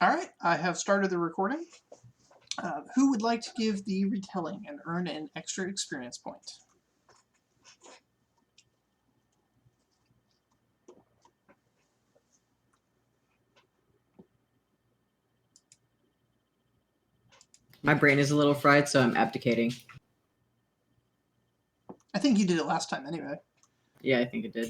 All right, I have started the recording. Who would like to give the retelling and earn an extra experience point? My brain is a little fried, so I'm abdicating. I think you did it last time anyway. Yeah, I think it did.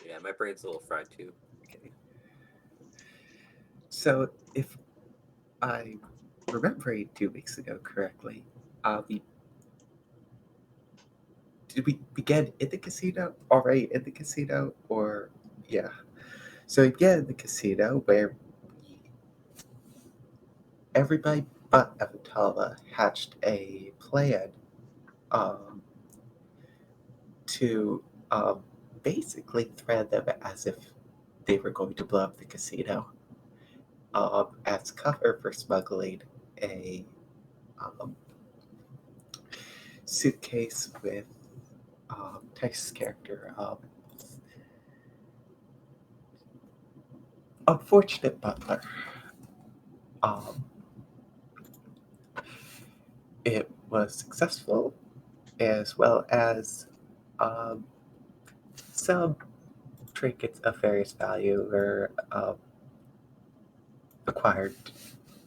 Yeah, my brain's a little fried too. Okay. So, if I remember 2 weeks ago correctly, did we begin in the casino? Already in the casino? Or, yeah. So, we began in the casino where everybody but Avatala hatched a plan to basically threaten them as if they were going to blow up the casino as cover for smuggling a suitcase with Texas character. Unfortunate butler. It was successful, as well as some trinkets of various value were acquired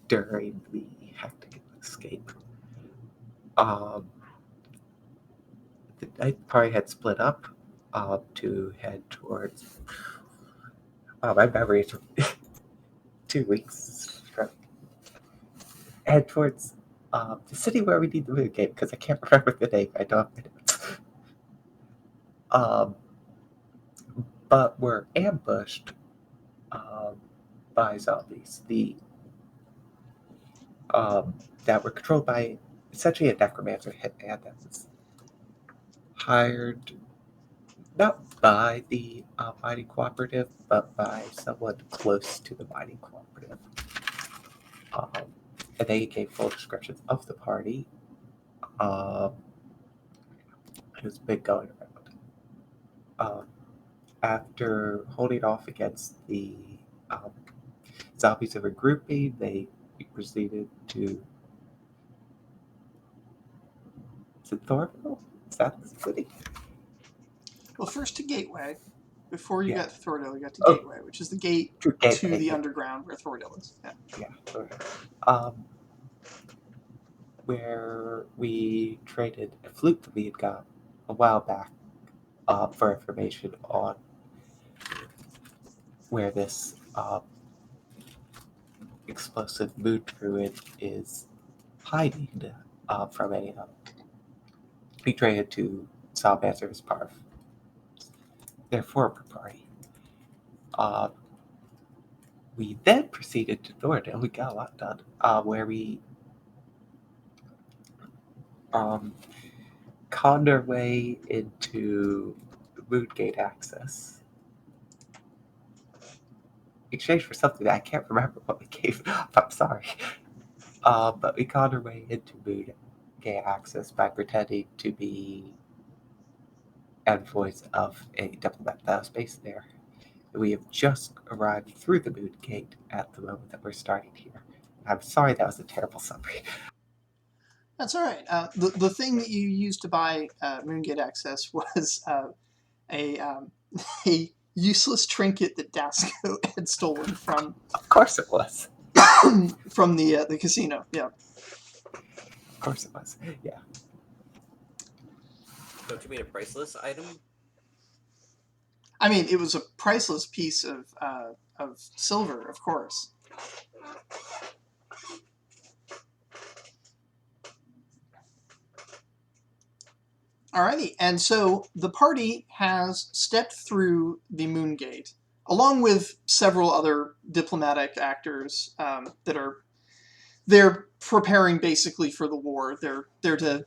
during the hectic escape. The night party had split up to head towards. My memory is 2 weeks. Head towards the city where we need the moon game because I can't remember the name. I don't have it. But were ambushed by zombies. That were controlled by essentially a necromancer hitman that was hired not by the mining cooperative, but by someone close to the mining cooperative. And they gave full descriptions of the party. It was big going around. After holding off against the zombies of a grouping, they proceeded to. Is it Thorville? Is that the city? Well, first to Gateway. Before you Yeah. got to Thordale, you got to Oh. Gateway, which is the gate True, to Gateway. the underground where Thordale is. Yeah. Where we traded a flute that we had got a while back for information on where this explosive moon druid is hiding from a we traded to Salmancer as part of their former party. We then proceeded to Thornton, and we got a lot done, where we conned our way into Moongate access. In exchange for something that I can't remember what we gave up, I'm sorry. But we conned our way into Moongate access by pretending to be envoys of a diplomat that was based there. We have just arrived through the Moon Gate at the moment that we're starting here. I'm sorry that was a terrible summary. That's all right. The thing that you used to buy Moongate access was a useless trinket that Dasco had stolen from. Of course it was. From the casino. Yeah. Of course it was. Yeah. Don't you mean a priceless item? I mean, it was a priceless piece of silver, of course. Alrighty, and so the party has stepped through the Moon Gate, along with several other diplomatic actors they're preparing basically for the war. They're to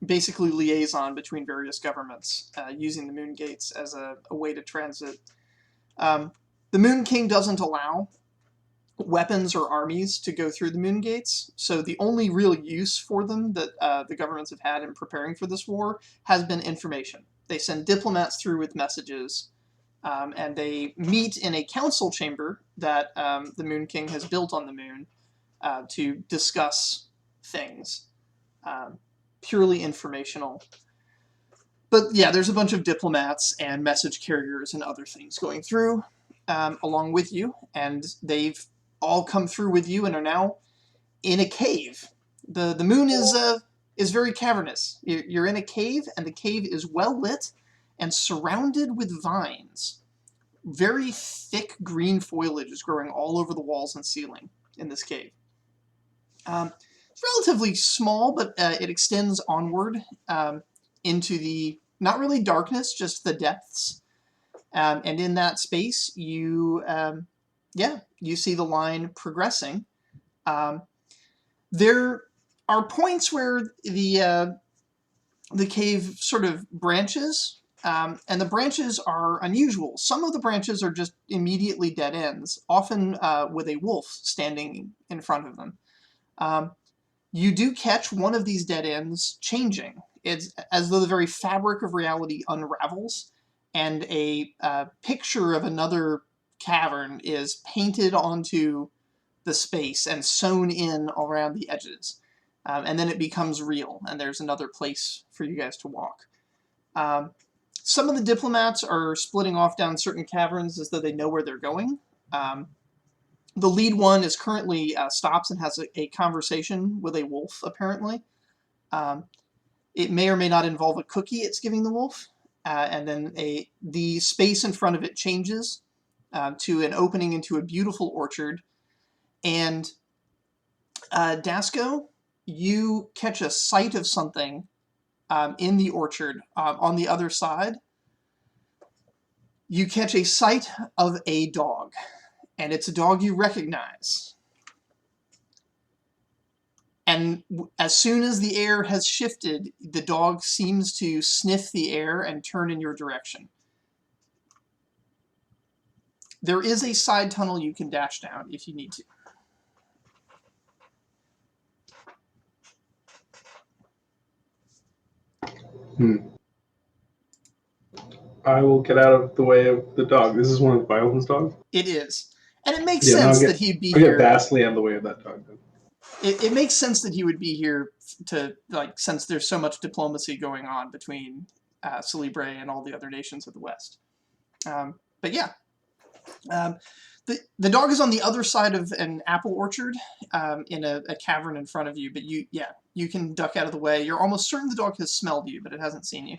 basically liaison between various governments using the Moon Gates as a way to transit. The Moon King doesn't allow weapons or armies to go through the Moon Gates, so the only real use for them that the governments have had in preparing for this war has been information. They send diplomats through with messages, and they meet in a council chamber that the Moon King has built on the moon to discuss things. Purely informational. But yeah, there's a bunch of diplomats and message carriers and other things going through along with you, and they've all come through with you and are now in a cave. The moon is very cavernous. You're in a cave, and the cave is well lit and surrounded with vines. Very thick green foliage is growing all over the walls and ceiling in this cave. It's relatively small, but it extends onward into the, not really darkness, just the depths. And in that space, you see the line progressing. There are points where the cave sort of branches, and the branches are unusual. Some of the branches are just immediately dead ends, often with a wolf standing in front of them. You do catch one of these dead ends changing. It's as though the very fabric of reality unravels, and a picture of another cavern is painted onto the space and sewn in around the edges. And then it becomes real, and there's another place for you guys to walk. Some of the diplomats are splitting off down certain caverns as though they know where they're going. The lead one is currently stops and has a conversation with a wolf, apparently. It may or may not involve a cookie it's giving the wolf. And then the space in front of it changes to an opening into a beautiful orchard. And Dasco, you catch a sight of something in the orchard. On the other side, you catch a sight of a dog. And it's a dog you recognize. And as soon as the air has shifted, the dog seems to sniff the air and turn in your direction. There is a side tunnel you can dash down if you need to. I will get out of the way of the dog. This is one of Violin's dogs? It is. And it makes sense that he'd be I'll here. get vastly out of the way of that dog, then. It makes sense that he would be here to, like, since there's so much diplomacy going on between Celebre and all the other nations of the West. But yeah. The dog is on the other side of an apple orchard in a cavern in front of you, but you can duck out of the way. You're almost certain the dog has smelled you, but it hasn't seen you.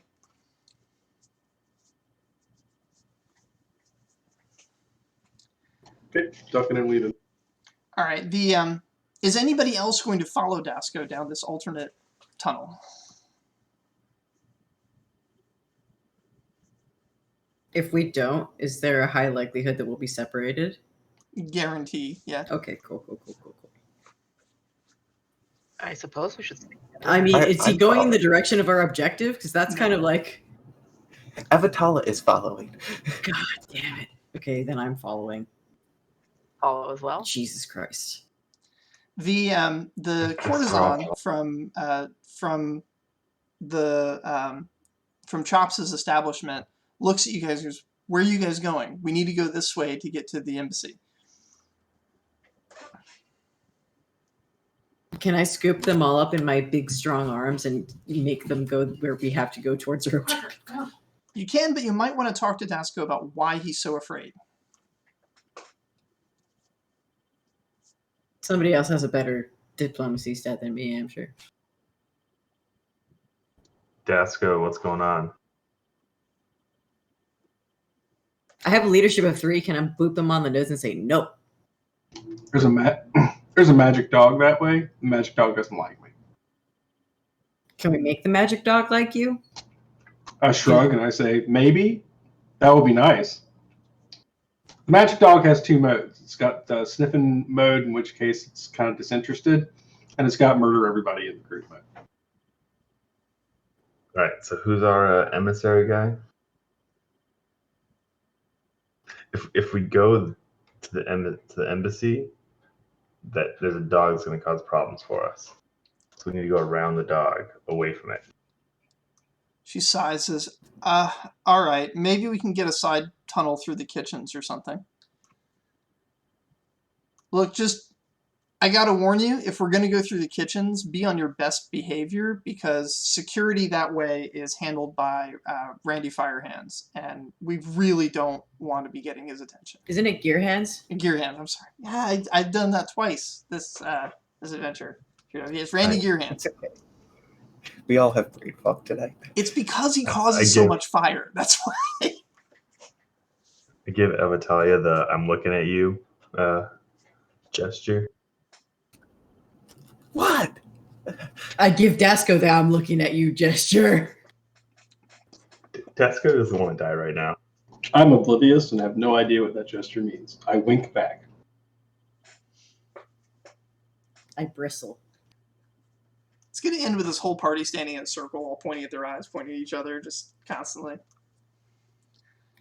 Okay, ducking and leaving. All right. Is anybody else going to follow Dasco down this alternate tunnel? If we don't, is there a high likelihood that we'll be separated? Guarantee, yeah. Okay, cool. I suppose we should. I mean, is he going in the direction of our objective? Because that's kind of like... Avatala is following. God damn it. Okay, then I'm following. Follow as well. Jesus Christ. The courtesan from Chops' establishment looks at you guys and goes, "Where are you guys going? We need to go this way to get to the embassy." Can I scoop them all up in my big strong arms and make them go where we have to go towards our objective? You can, but you might want to talk to Dasco about why he's so afraid. Somebody else has a better diplomacy stat than me, I'm sure. Dasco, what's going on? I have a leadership of 3. Can I boop them on the nose and say no? There's a magic dog that way. The magic dog doesn't like me. Can we make the magic dog like you? I shrug and I say, maybe. That would be nice. The magic dog has 2 modes. It's got the sniffing mode, in which case it's kind of disinterested, and it's got murder everybody in the group mode. All right, so who's our emissary guy? If we go to the embassy, that there's a dog that's going to cause problems for us. So we need to go around the dog, away from it. She sighs, says, all right, maybe we can get a side tunnel through the kitchens or something. Look, I gotta warn you, if we're gonna go through the kitchens, be on your best behavior, because security that way is handled by Randy Firehands, and we really don't want to be getting his attention. Isn't it Gear Hands? Gear Hands, I'm sorry. Yeah, I've done that twice this adventure. It's Randy Gear Hands. It's okay. We all have brain fog tonight. It's because he causes so much fire. That's why. I give Evatalia the "I'm looking at you" gesture. What? I give Dasco the "I'm looking at you" gesture. Tesco doesn't want to die right now. I'm oblivious and have no idea what that gesture means. I wink back. I bristle. It's going to end with this whole party standing in a circle, all pointing at their eyes, pointing at each other, just constantly.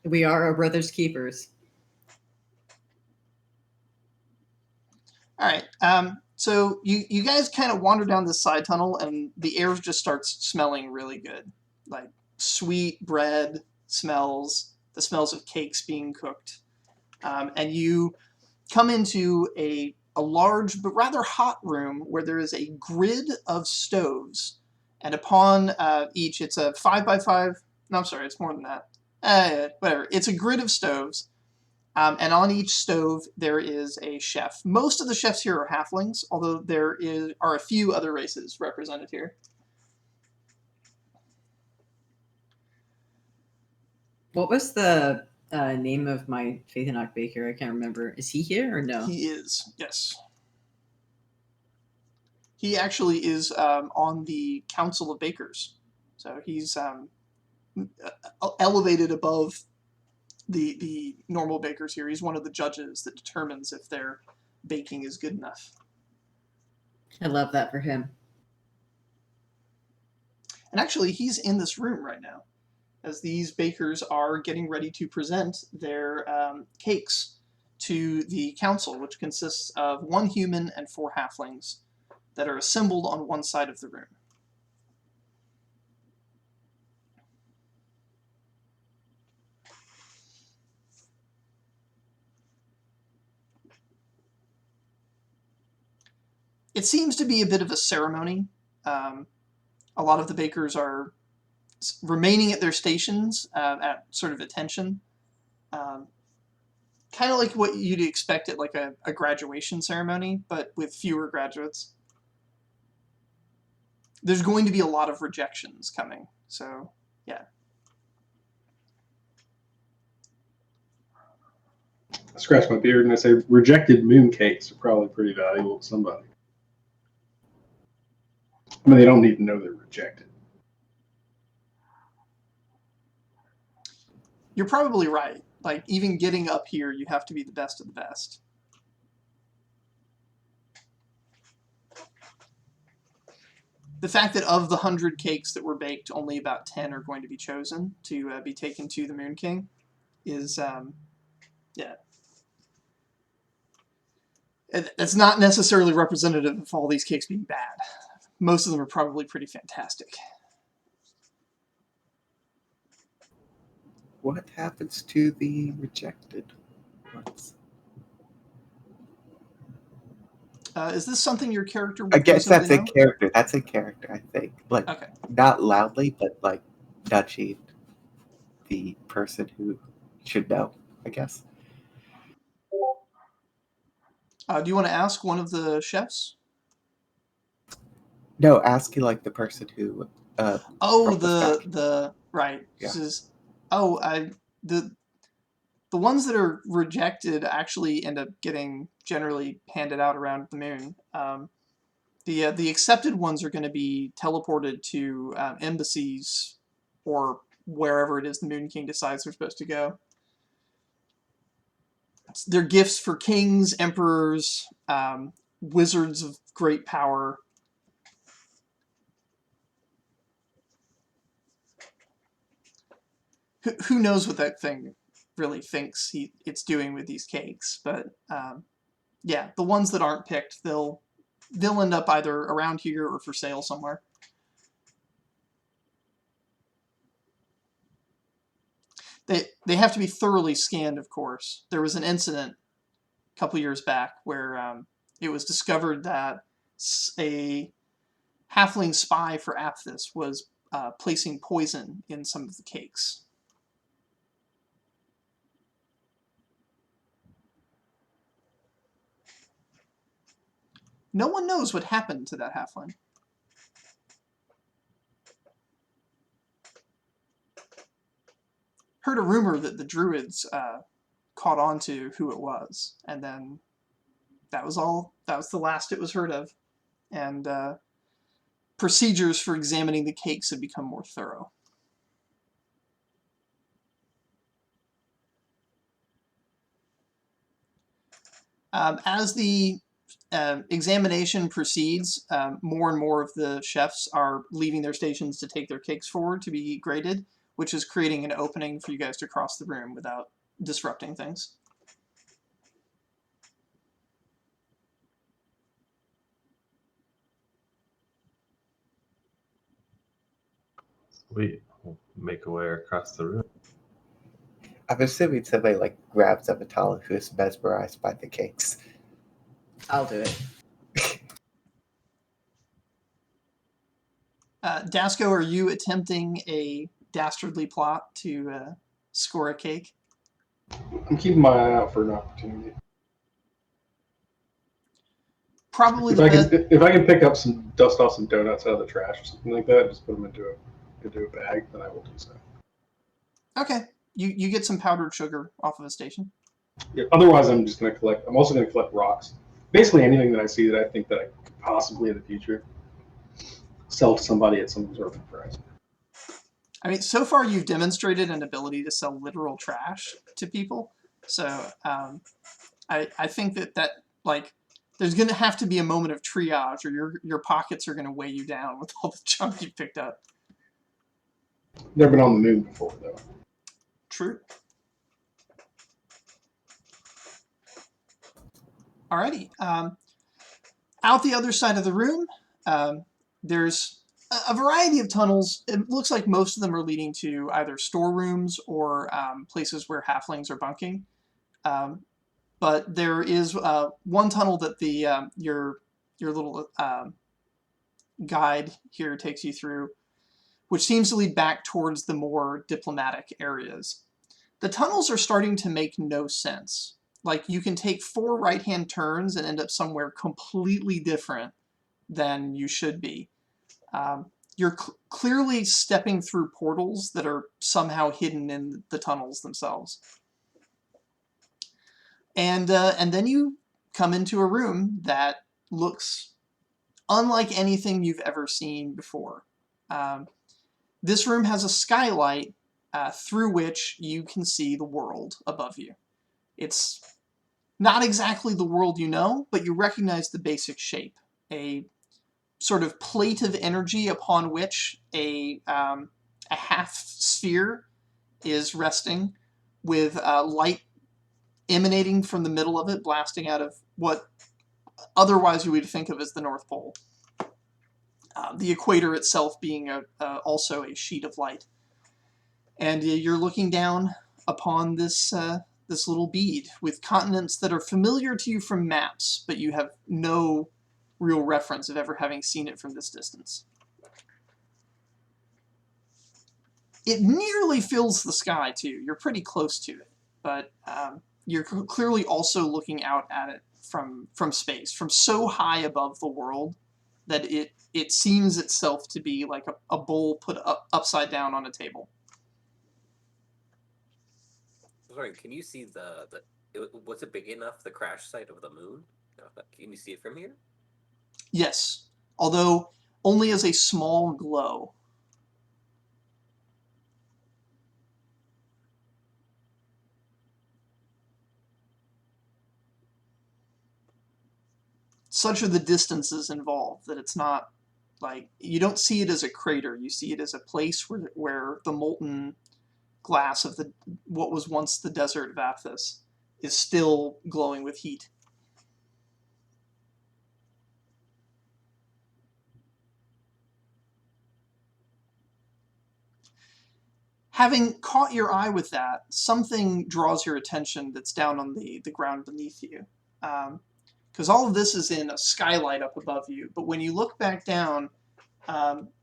We are our brother's keepers. All right. So you guys kind of wander down this side tunnel, and the air just starts smelling really good. Like sweet bread smells, the smells of cakes being cooked. And you come into a large but rather hot room where there is a grid of stoves, and upon each, it's a 5x5. No, I'm sorry, it's more than that. Whatever. It's a grid of stoves, and on each stove there is a chef. Most of the chefs here are halflings, although there are a few other races represented here. What was the name of my Faith and Ock Baker? I can't remember. Is he here or no? He is, yes. He actually is on the Council of Bakers. So he's elevated above the normal bakers here. He's one of the judges that determines if their baking is good enough. I love that for him. And actually, he's in this room right now, as these bakers are getting ready to present their cakes to the council, which consists of 1 human and 4 halflings that are assembled on one side of the room. It seems to be a bit of a ceremony. A lot of the bakers are remaining at their stations at sort of attention. Kind of like what you'd expect at like a graduation ceremony, but with fewer graduates. There's going to be a lot of rejections coming, so yeah. I scratch my beard and I say, rejected mooncakes are probably pretty valuable to somebody. I mean, they don't need to know they're rejected. You're probably right. Like, even getting up here, you have to be the best of the best. The fact that of the 100 cakes that were baked, only about 10 are going to be chosen to be taken to the Moon King is, yeah. That's not necessarily representative of all these cakes being bad. Most of them are probably pretty fantastic. What happens to the rejected ones? Is this something your character would I guess that's personally a character. That's a character, I think. Like, Okay. not loudly, but like nudging the person who should know, I guess. Do you want to ask one of the chefs? No, asking like the person who. Oh, brought this back. the right. Yeah. This is, the ones that are rejected actually end up getting generally handed out around the moon. The accepted ones are going to be teleported to embassies or wherever it is the Moon King decides they're supposed to go. They're gifts for kings, emperors, wizards of great power. Who knows what that thing really thinks it's doing with these cakes? But yeah, the ones that aren't picked, they'll end up either around here or for sale somewhere. they have to be thoroughly scanned, of course. There was an incident a couple years back where it was discovered that a halfling spy for Aphthis was placing poison in some of the cakes. No one knows what happened to that halfling. Heard a rumor that the druids caught on to who it was, and then that was all. That was the last it was heard of, and procedures for examining the cakes have become more thorough. As the examination proceeds, more and more of the chefs are leaving their stations to take their cakes forward to be graded, which is creating an opening for you guys to cross the room without disrupting things. Sweet. We'll make our way across the room. I'm assuming somebody like grabs up a Talus who is mesmerized by the cakes. I'll do it. Dasco, are you attempting a dastardly plot to score a cake? I'm keeping my eye out for an opportunity. Probably If the I best. can, if I can pick up some, dust off some donuts out of the trash or something like that, just put them into a bag, then I will do so. Okay, you get some powdered sugar off of a station. Yeah, otherwise, I'm just going to collect. I'm also going to collect rocks. Basically, anything that I see that I think that I could possibly in the future sell to somebody at some exorbitant price. I mean, so far you've demonstrated an ability to sell literal trash to people. So I think that like there's going to have to be a moment of triage, or your pockets are going to weigh you down with all the junk you picked up. Never been on the moon before, though. True. Alrighty. Out the other side of the room, there's a variety of tunnels. It looks like most of them are leading to either storerooms or places where halflings are bunking. But there is one tunnel that the your little guide here takes you through, which seems to lead back towards the more diplomatic areas. The tunnels are starting to make no sense. Like, you can take 4 right-hand turns and end up somewhere completely different than you should be. You're clearly stepping through portals that are somehow hidden in the tunnels themselves. And then you come into a room that looks unlike anything you've ever seen before. This room has a skylight through which you can see the world above you. It's not exactly the world you know, but you recognize the basic shape. A sort of plate of energy upon which a half sphere is resting, with light emanating from the middle of it, blasting out of what otherwise you would think of as the North Pole. The equator itself being also a sheet of light. And you're looking down upon this this little bead with continents that are familiar to you from maps, but you have no real reference of ever having seen it from this distance. It nearly fills the sky, too. You're pretty close to it, but you're clearly also looking out at it from space, from so high above the world that it seems itself to be like a bowl put upside down on a table. Sorry, can you see was it big enough, the crash site of the moon? Can you see it from here? Yes, although only as a small glow. Such are the distances involved that it's not like, you don't see it as a crater. You see it as a place where the molten glass of what was once the desert of Aphthis is still glowing with heat. Having caught your eye with that, something draws your attention that's down on the ground beneath you. Because all of this is in a skylight up above you. But when you look back down,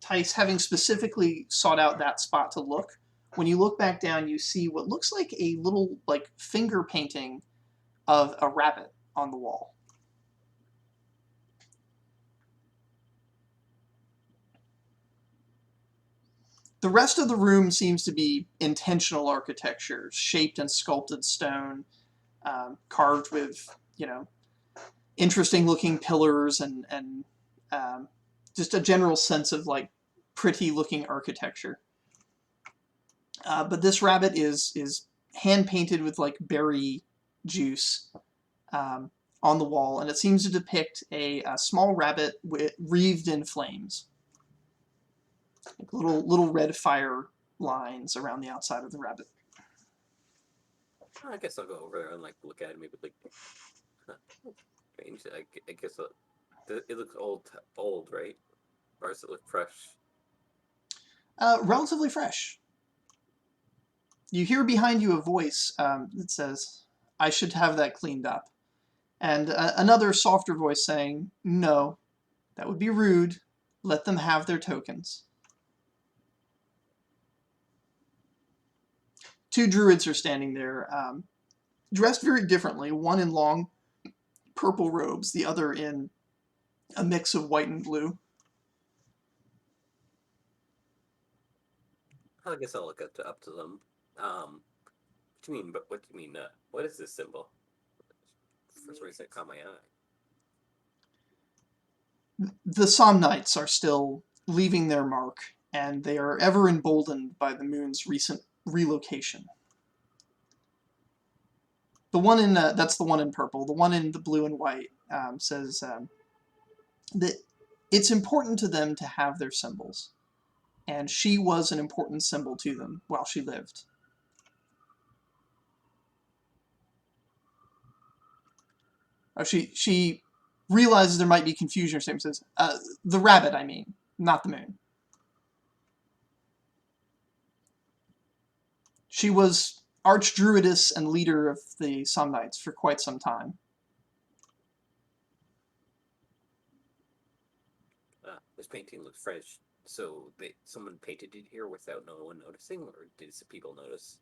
Tice, having specifically sought out that spot to look, when you look back down, you see what looks like a little finger painting of a rabbit on the wall. The rest of the room seems to be intentional architecture, shaped and sculpted stone, carved with, interesting looking pillars and just a general sense of pretty looking architecture. But this rabbit is hand painted with berry juice on the wall, and it seems to depict a small rabbit wreathed in flames. Little red fire lines around the outside of the rabbit. I guess I'll go over there and look at it. Maybe strange. I guess it looks old, right? Or does it look fresh? Relatively fresh. You hear behind you a voice that says, "I should have that cleaned up," and another softer voice saying, "No, that would be rude. Let them have their tokens." Two druids are standing there, dressed very differently, one in long purple robes, the other in a mix of white and blue. I guess I'll look up to them. What do you mean? But what do you mean? What is this symbol? For some reason, it caught my eye. The Somnites are still leaving their mark, and they are ever emboldened by the moon's recent relocation. The one in that's the one in purple. The one in the blue and white says that it's important to them to have their symbols, and she was an important symbol to them while she lived. She realizes there might be confusion or something. Says, "The rabbit, I mean, not the moon." She was archdruidess and leader of the Somnites for quite some time. This painting looks fresh. So someone painted it here without no one noticing, or did some people notice?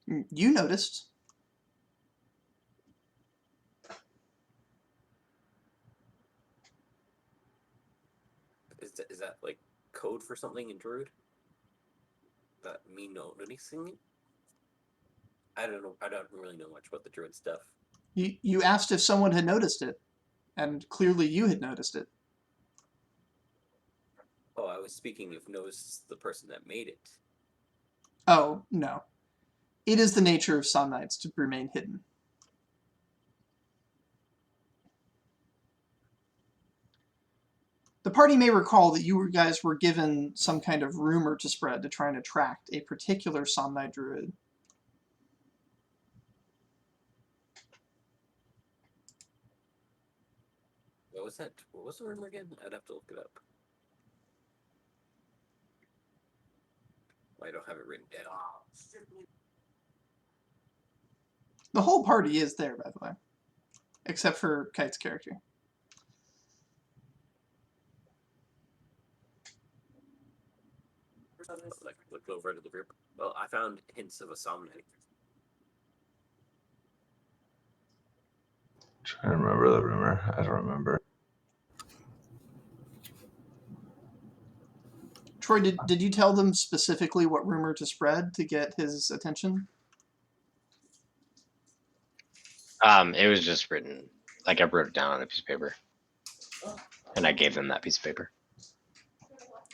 You noticed. Is that code for something in Druid? That me noticing it? I don't know. I don't really know much about the Druid stuff. You asked if someone had noticed it, and clearly you had noticed it. Oh, I was speaking of notice the person that made it. Oh, no. It is the nature of Somnites to remain hidden. The party may recall that you guys were given some kind of rumor to spread to try and attract a particular Somnite druid. What was that? What was the rumor again? I'd have to look it up. I don't have it written down. The whole party is there, by the way. Except for Kite's character. Look over into the group. Well, I found hints of a Somnite. Trying to remember the rumor. I don't remember. Troy, did you tell them specifically what rumor to spread to get his attention? It was just written, I wrote it down on a piece of paper, and I gave them that piece of paper.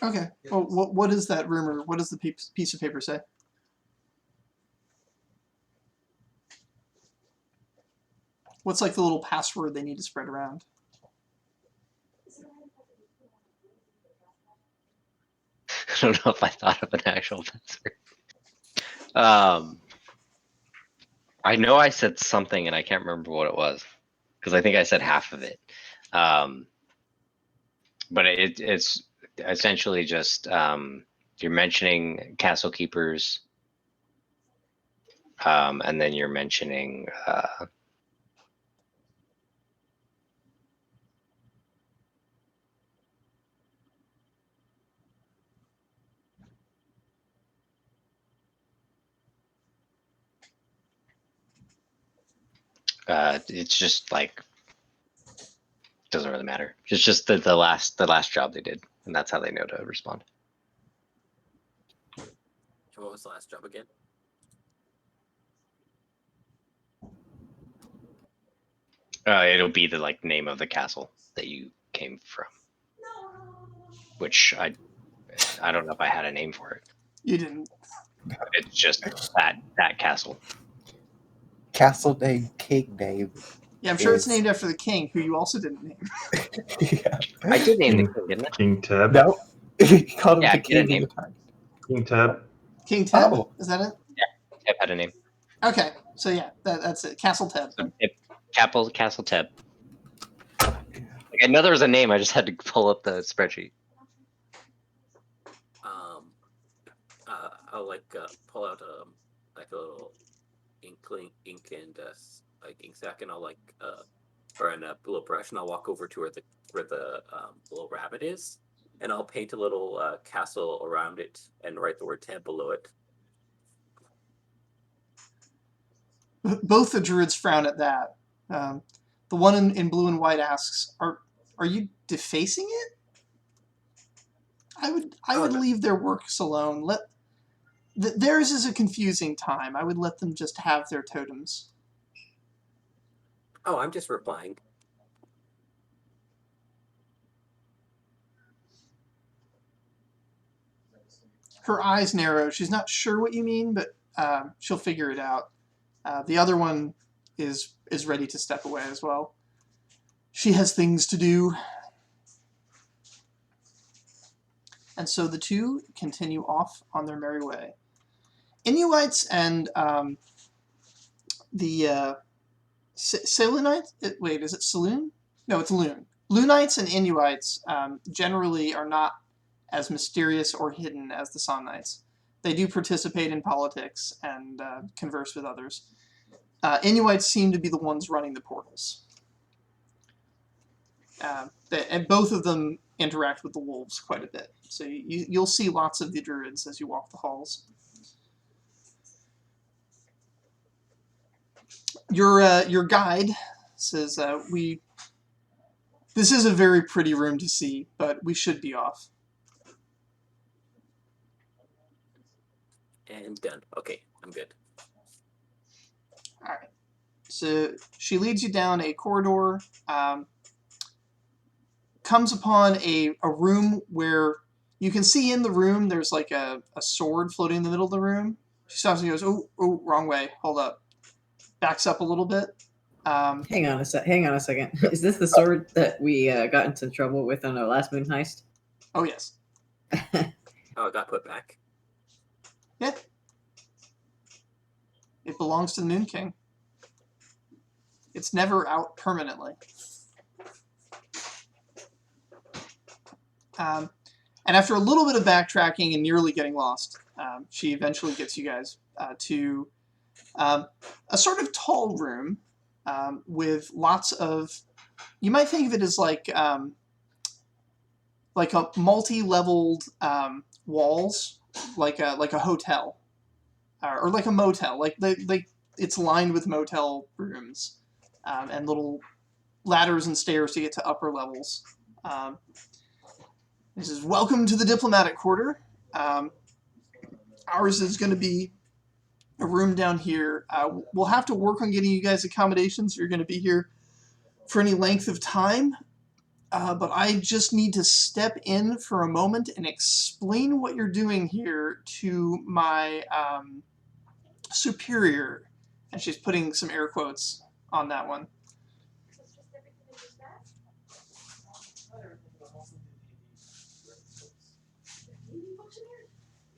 Okay. Well, what is that rumor? What does the piece of paper say? What's the little password they need to spread around? I don't know if I thought of an actual password. I know I said something, and I can't remember what it was, because I think I said half of it. But it's essentially just You're mentioning castle keepers, and then you're mentioning it's just like doesn't really matter. It's just the last job they did, and that's how they know to respond. What was the last job again? It'll be the like name of the castle that you came from, which I don't know if I had a name for it. You didn't. It's just that castle. Castle name, king name. Yeah, I'm sure it's is- named after the king, who you also didn't name. Yeah. I did name the king, didn't I? King Tab. No, he called him Yeah, the I get a king name. of the time. King Tab. King Ted? Oh. Is that it? Teb had a name. Okay, so yeah, that's it. Castle Ted. So Castle Teb. Like, I know there was a name. I just had to pull up the spreadsheet. I'll like pull out like a little ink and like ink sack, and I'll like or in a little brush, and I'll walk over to where the little rabbit is, and I'll paint a little castle around it and write the word Tab below it. Both the druids frown at that. The one in blue and white asks, "Are you defacing it?" I would no. leave their works alone. Theirs is a confusing time. I would let them just have their totems. Oh, I'm just replying. Her eyes narrow. She's not sure what you mean, but she'll figure it out. The other one is ready to step away as well. She has things to do. And so the two continue off on their merry way. Inuites and the Selunites? Wait, is it Saloon? No, it's Loon. Loonites and Inuites generally are not as mysterious or hidden as the Somnites. They do participate in politics and converse with others. Inuites seem to be the ones running the portals. And both of them interact with the wolves quite a bit. So you'll see lots of the druids as you walk the halls. Your guide says, this is a very pretty room to see, but we should be off. And done. Okay, I'm good. All right. So she leads you down a corridor, comes upon a room where you can see in the room there's like a sword floating in the middle of the room. She stops and goes, oh, wrong way. Hold up. Backs up a little bit. Hang on a second. Is this the sword that we got into trouble with on our last moon heist? Oh, yes. Oh, it got put back. Yeah. It belongs to the Moon King. It's never out permanently. And after a little bit of backtracking and nearly getting lost, she eventually gets you guys to a sort of tall room with lots of, you might think of it as like a multi-leveled walls, like a hotel or like a motel. Like it's lined with motel rooms and little ladders and stairs to get to upper levels. This is welcome to the diplomatic quarter. Ours is going to be a room down here. We'll have to work on getting you guys accommodations if you're going to be here for any length of time. But I just need to step in for a moment and explain what you're doing here to my superior. And she's putting some air quotes on that one.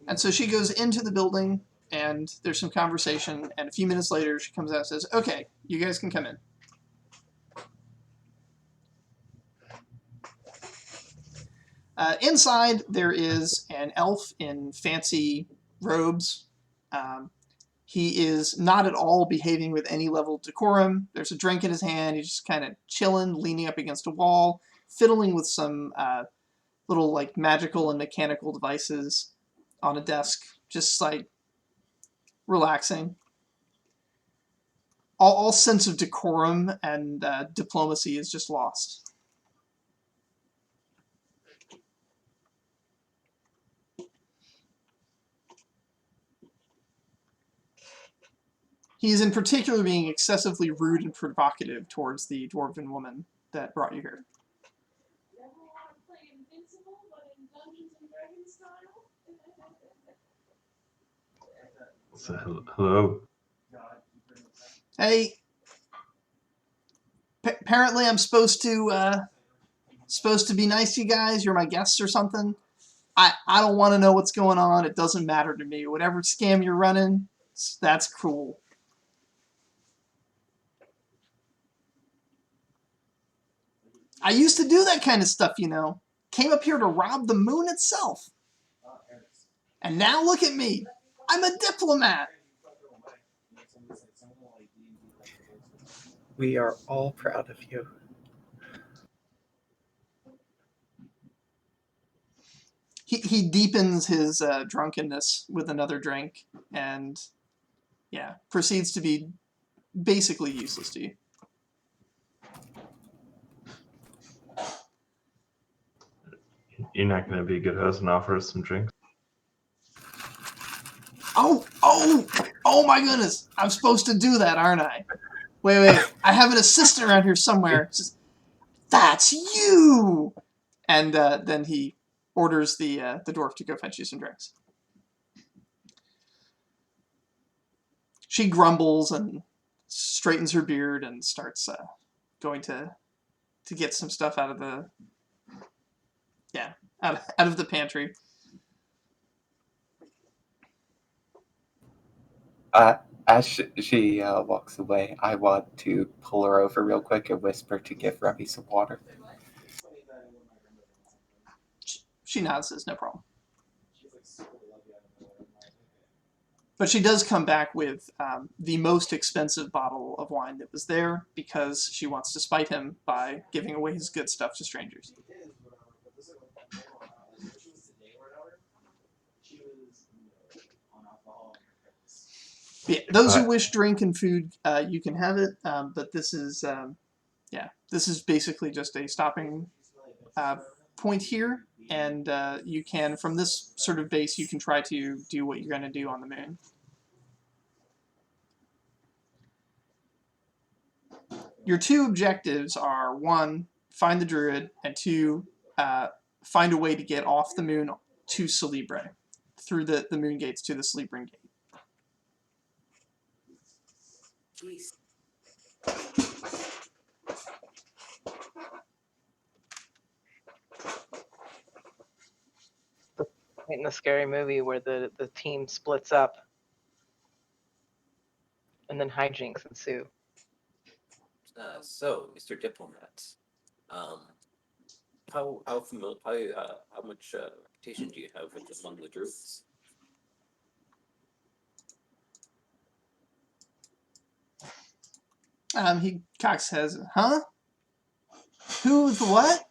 And so she goes into the building, and there's some conversation, and a few minutes later she comes out and says, okay, you guys can come in. Inside, there is an elf in fancy robes. He is not at all behaving with any level of decorum. There's a drink in his hand. He's just kind of chilling, leaning up against a wall, fiddling with some little like magical and mechanical devices on a desk, just like relaxing. All sense of decorum and diplomacy is just lost. He is in particular being excessively rude and provocative towards the dwarven woman that brought you here. So, hello. Hey, apparently I'm supposed to be nice to you guys. You're my guests or something. I don't want to know what's going on. It doesn't matter to me. Whatever scam you're running, that's cool. I used to do that kind of stuff, you know. Came up here to rob the moon itself. And now look at me. I'm a diplomat. We are all proud of you. He deepens his drunkenness with another drink and, yeah, proceeds to be basically useless to you. You're not going to be a good host and offer us some drinks? Oh my goodness. I'm supposed to do that, aren't I? Wait. I have an assistant around here somewhere. Just, that's you! And then he orders the dwarf to go fetch you some drinks. She grumbles and straightens her beard and starts going to get some stuff out of the out of the pantry. As she walks away, I want to pull her over real quick and whisper to give Remy some water. She nods, says no problem. But she does come back with the most expensive bottle of wine that was there because she wants to spite him by giving away his good stuff to strangers. Yeah, those who wish drink and food, you can have it. But this is, this is basically just a stopping point here. And you can, from this sort of base, you can try to do what you're going to do on the moon. Your two objectives are, one, find the druid, and two, find a way to get off the moon to Celebre, through the moon gates to the Celebran gate. Jeez. In the scary movie where the team splits up and then hijinks ensue. So, Mr. Diplomat, how much reputation do you have among the druids? He cocks his head. Huh? Who's what?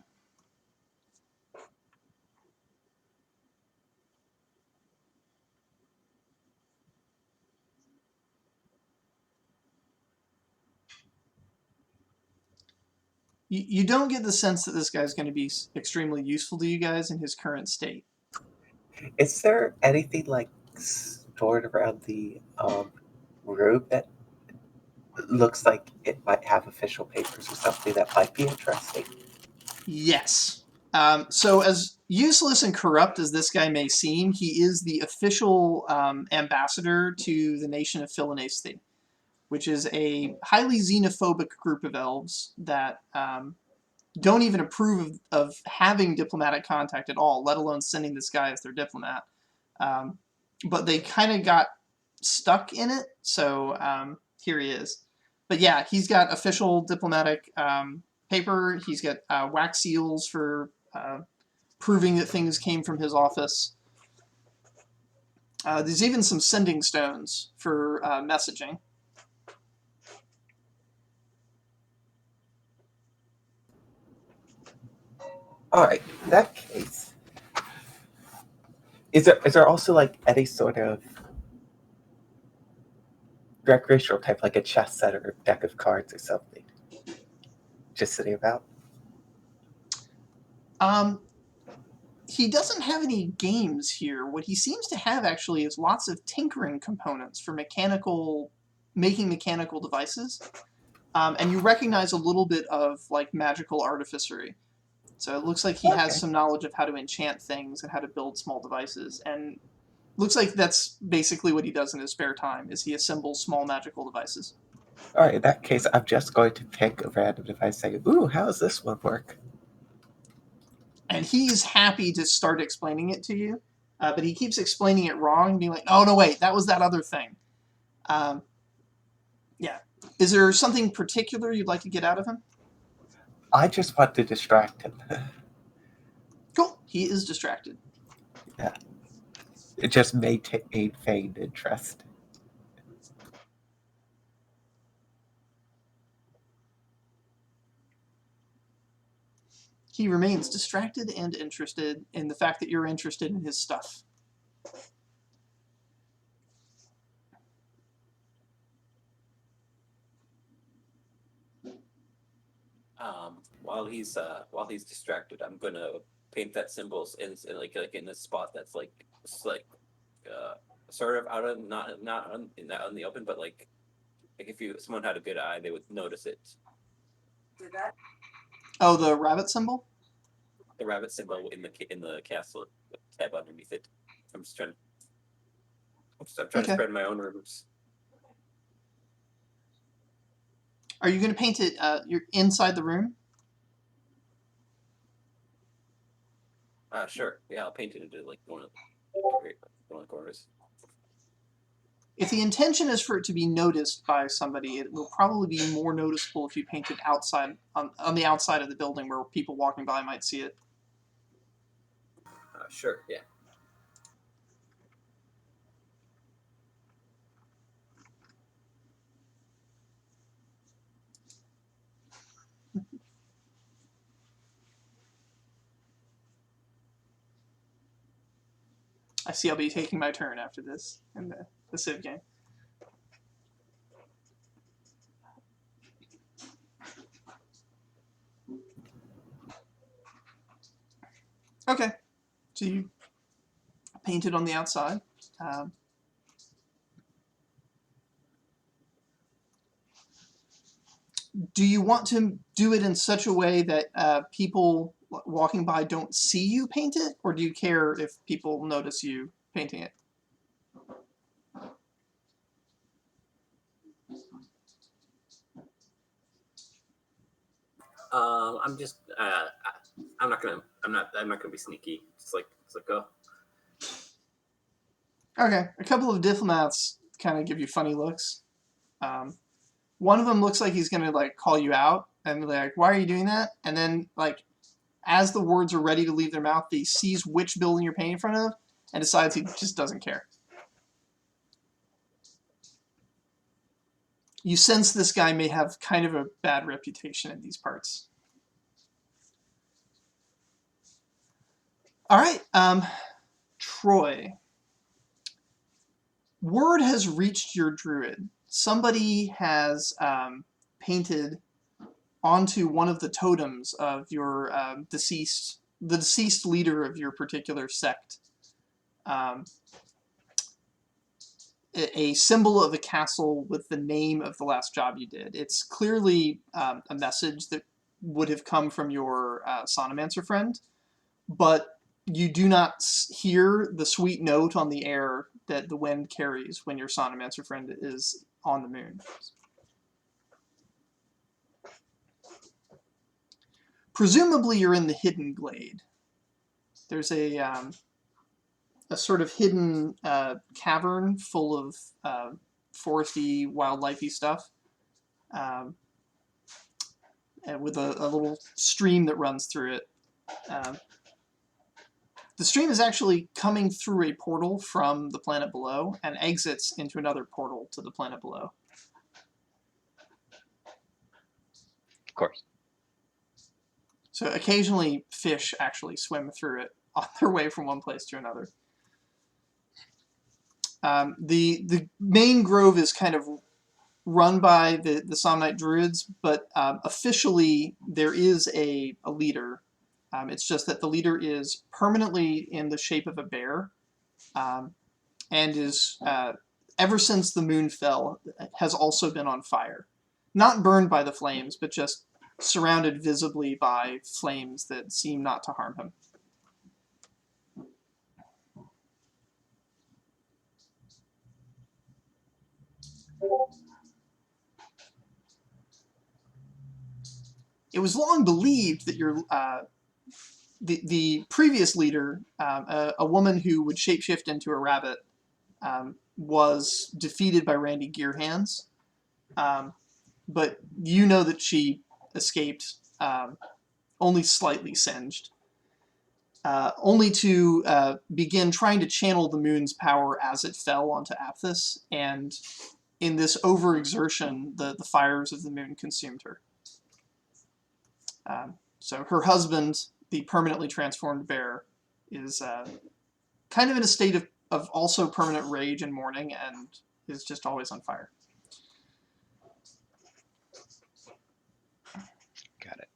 You don't get the sense that this guy's going to be extremely useful to you guys in his current state. Is there anything like stored around the room that looks like it might have official papers or something that might be interesting? Yes. So as useless and corrupt as this guy may seem, he is the official ambassador to the nation of Philonaesthi, which is a highly xenophobic group of elves that don't even approve of having diplomatic contact at all, let alone sending this guy as their diplomat. But they kind of got stuck in it, so here he is. But yeah, he's got official diplomatic paper. He's got wax seals for proving that things came from his office. There's even some sending stones for messaging. All right, in that case, is there also like any sort of recreational type, like a chess set or a deck of cards or something, just sitting about? He doesn't have any games here. What he seems to have actually is lots of tinkering components for making mechanical devices. And you recognize a little bit of like magical artificery. So it looks like he has some knowledge of how to enchant things and how to build small devices. And looks like that's basically what he does in his spare time, is he assembles small magical devices. All right, in that case, I'm just going to pick a random device saying, ooh, how does this one work? And he's happy to start explaining it to you, but he keeps explaining it wrong, being like, oh, no, wait, that was that other thing. Yeah. Is there something particular you'd like to get out of him? I just want to distract him. Cool. He is distracted. Yeah. It just maintain feigned interest. He remains distracted and interested in the fact that you're interested in his stuff. While he's distracted, I'm gonna paint that symbols in like in a spot that's like sort of out of not in the open, but like if someone had a good eye, they would notice it. Oh, the rabbit symbol? The rabbit symbol in the castle tab underneath it. I'm trying to spread my own rumors. Are you going to paint it you're inside the room? Sure. Yeah, I'll paint it into like one of the corners. If the intention is for it to be noticed by somebody, it will probably be more noticeable if you paint it outside on the outside of the building where people walking by might see it. Sure. Yeah. I see I'll be taking my turn after this in the Civ game. Okay, so you paint it on the outside. Do you want to do it in such a way that people walking by don't see you paint it, or do you care if people notice you painting it? I'm just I'm not gonna be sneaky. Just like go. Okay, a couple of diplomats kind of give you funny looks. One of them looks like he's gonna like call you out and be like, "Why are you doing that?" And then like, as the words are ready to leave their mouth, he sees which building you're painting in front of and decides he just doesn't care. You sense this guy may have kind of a bad reputation in these parts. All right, Troy. Word has reached your druid. Somebody has painted onto one of the totems of your deceased leader of your particular sect, a symbol of a castle with the name of the last job you did. It's clearly a message that would have come from your Sonomancer friend, but you do not hear the sweet note on the air that the wind carries when your Sonomancer friend is on the moon. Presumably you're in the hidden glade. There's a sort of hidden cavern full of foresty, wildlifey stuff, and with a little stream that runs through it. The stream is actually coming through a portal from the planet below and exits into another portal to the planet below. Of course. So occasionally fish actually swim through it on their way from one place to another. The main grove is kind of run by the Somnite Druids, but officially there is a leader. It's just that the leader is permanently in the shape of a bear, and is, ever since the moon fell, has also been on fire. Not burned by the flames, but just surrounded visibly by flames that seem not to harm him. It was long believed that the previous leader, a woman who would shapeshift into a rabbit, was defeated by Randy Gearhands. But you know that she escaped, only slightly singed, only to begin trying to channel the moon's power as it fell onto Aphthis, and in this overexertion, the fires of the moon consumed her. So her husband, the permanently transformed bear, is kind of in a state of also permanent rage and mourning, and is just always on fire. Got it.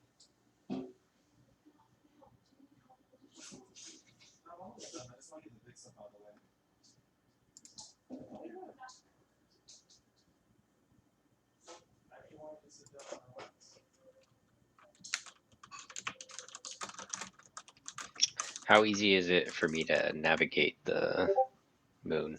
How easy is it for me to navigate the moon?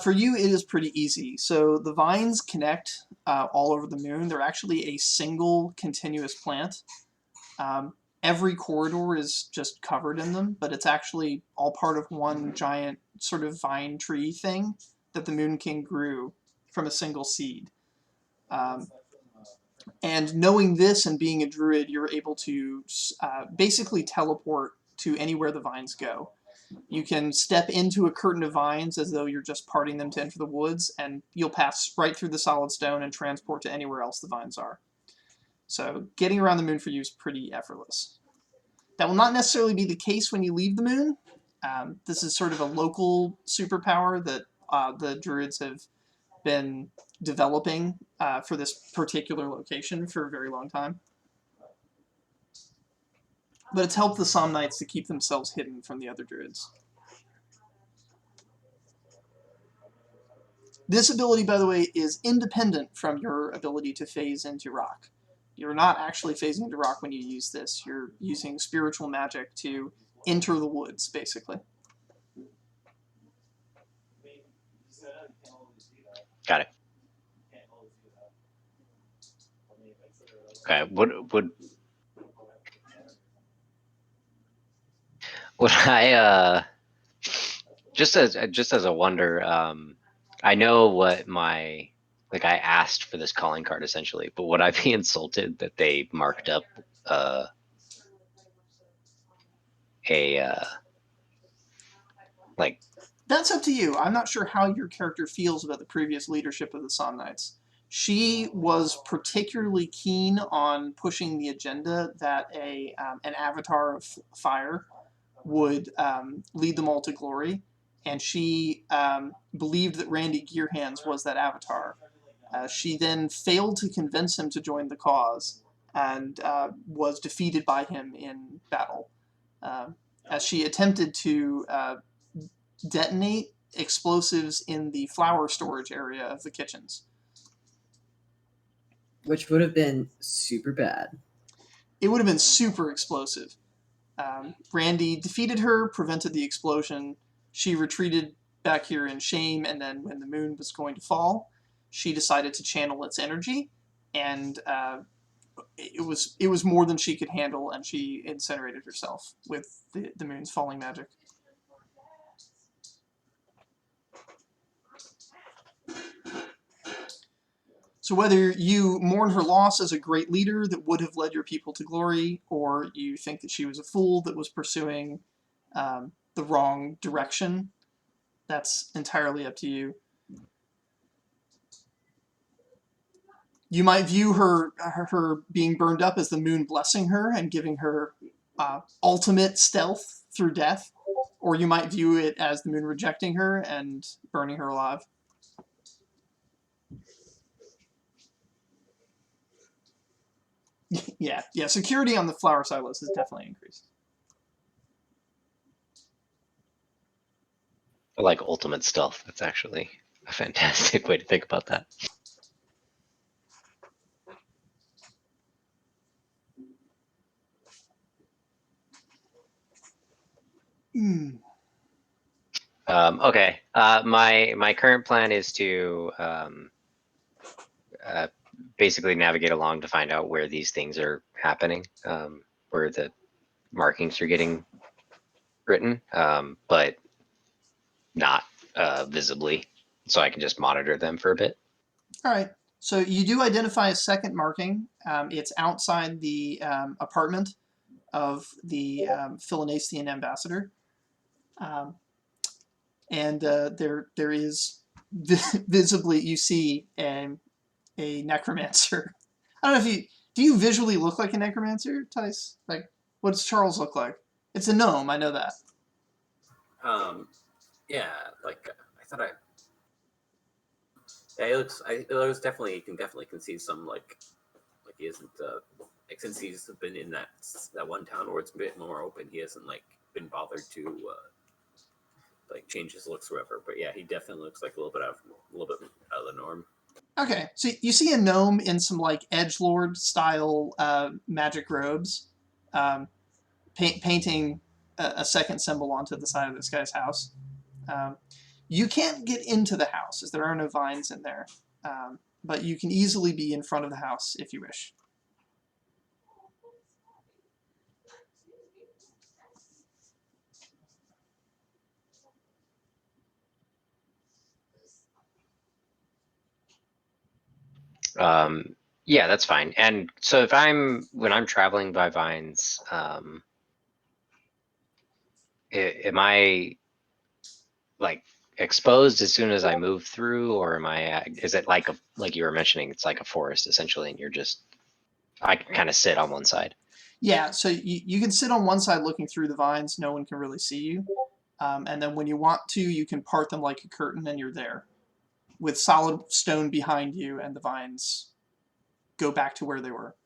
For you, it is pretty easy. So the vines connect all over the moon. They're actually a single continuous plant. Every corridor is just covered in them, but it's actually all part of one giant sort of vine tree thing that the Moon King grew from a single seed. And knowing this and being a druid, you're able to basically teleport to anywhere the vines go. You can step into a curtain of vines as though you're just parting them to enter the woods, and you'll pass right through the solid stone and transport to anywhere else the vines are. So getting around the moon for you is pretty effortless. That will not necessarily be the case when you leave the moon. This is sort of a local superpower that the druids have been developing for this particular location for a very long time. But it's helped the Somnites to keep themselves hidden from the other druids. This ability, by the way, is independent from your ability to phase into rock. You're not actually phasing into rock when you use this. You're using spiritual magic to enter the woods, basically. Got it. Okay. Would I just as a wonder, I know what my I asked for this calling card essentially, but would I be insulted that they marked up That's up to you. I'm not sure how your character feels about the previous leadership of the Somnites. She was particularly keen on pushing the agenda that an avatar of fire would lead them all to glory, and she believed that Randy Gearhands was that avatar. She then failed to convince him to join the cause, and was defeated by him in battle, as she attempted to detonate explosives in the flour storage area of the kitchens. Which would have been super bad. It would have been super explosive. Randy defeated her, prevented the explosion. She retreated back here in shame, and then when the moon was going to fall, she decided to channel its energy, and it was more than she could handle, and she incinerated herself with the moon's falling magic. So whether you mourn her loss as a great leader that would have led your people to glory, or you think that she was a fool that was pursuing the wrong direction, that's entirely up to you. You might view her being burned up as the moon blessing her and giving her ultimate stealth through death, or you might view it as the moon rejecting her and burning her alive. Yeah. Security on the flower silos has definitely increased. I like ultimate stealth. That's actually a fantastic way to think about that. Okay. My current plan is to basically navigate along to find out where these things are happening, where the markings are getting written, but not visibly, so I can just monitor them for a bit. All right. So you do identify a second marking. It's outside the apartment of the Philonacian ambassador. And there is visibly, you see a necromancer. I don't know if do you visually look like a necromancer, Tice? Like, what does Charles look like? It's a gnome, I know that. Yeah, like I thought yeah, it looks definitely, you can definitely see some like he isn't like, since he's been in that one town where it's a bit more open, he hasn't like been bothered to like change his looks or whatever. But yeah, he definitely looks like a little bit out of the norm. Okay, so you see a gnome in some like edgelord style magic robes, painting a second symbol onto the side of this guy's house. You can't get into the house as there are no vines in there, but you can easily be in front of the house if you wish. Yeah, that's fine. And so when I'm traveling by vines, am I like exposed as soon as I move through, or is it like you were mentioning, it's like a forest essentially, and I can kind of sit on one side? Yeah, so you can sit on one side looking through the vines, no one can really see you. And then when you want to, you can part them like a curtain and you're there with solid stone behind you, and the vines go back to where they were.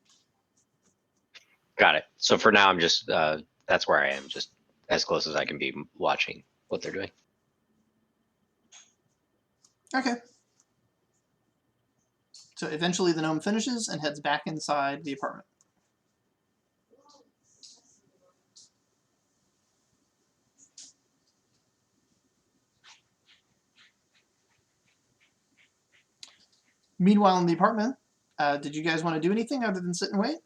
Got it. So for now, I'm just, that's where I am, just as close as I can be watching what they're doing. Okay. So eventually the gnome finishes and heads back inside the apartment. Meanwhile, in the apartment, did you guys want to do anything other than sit and wait?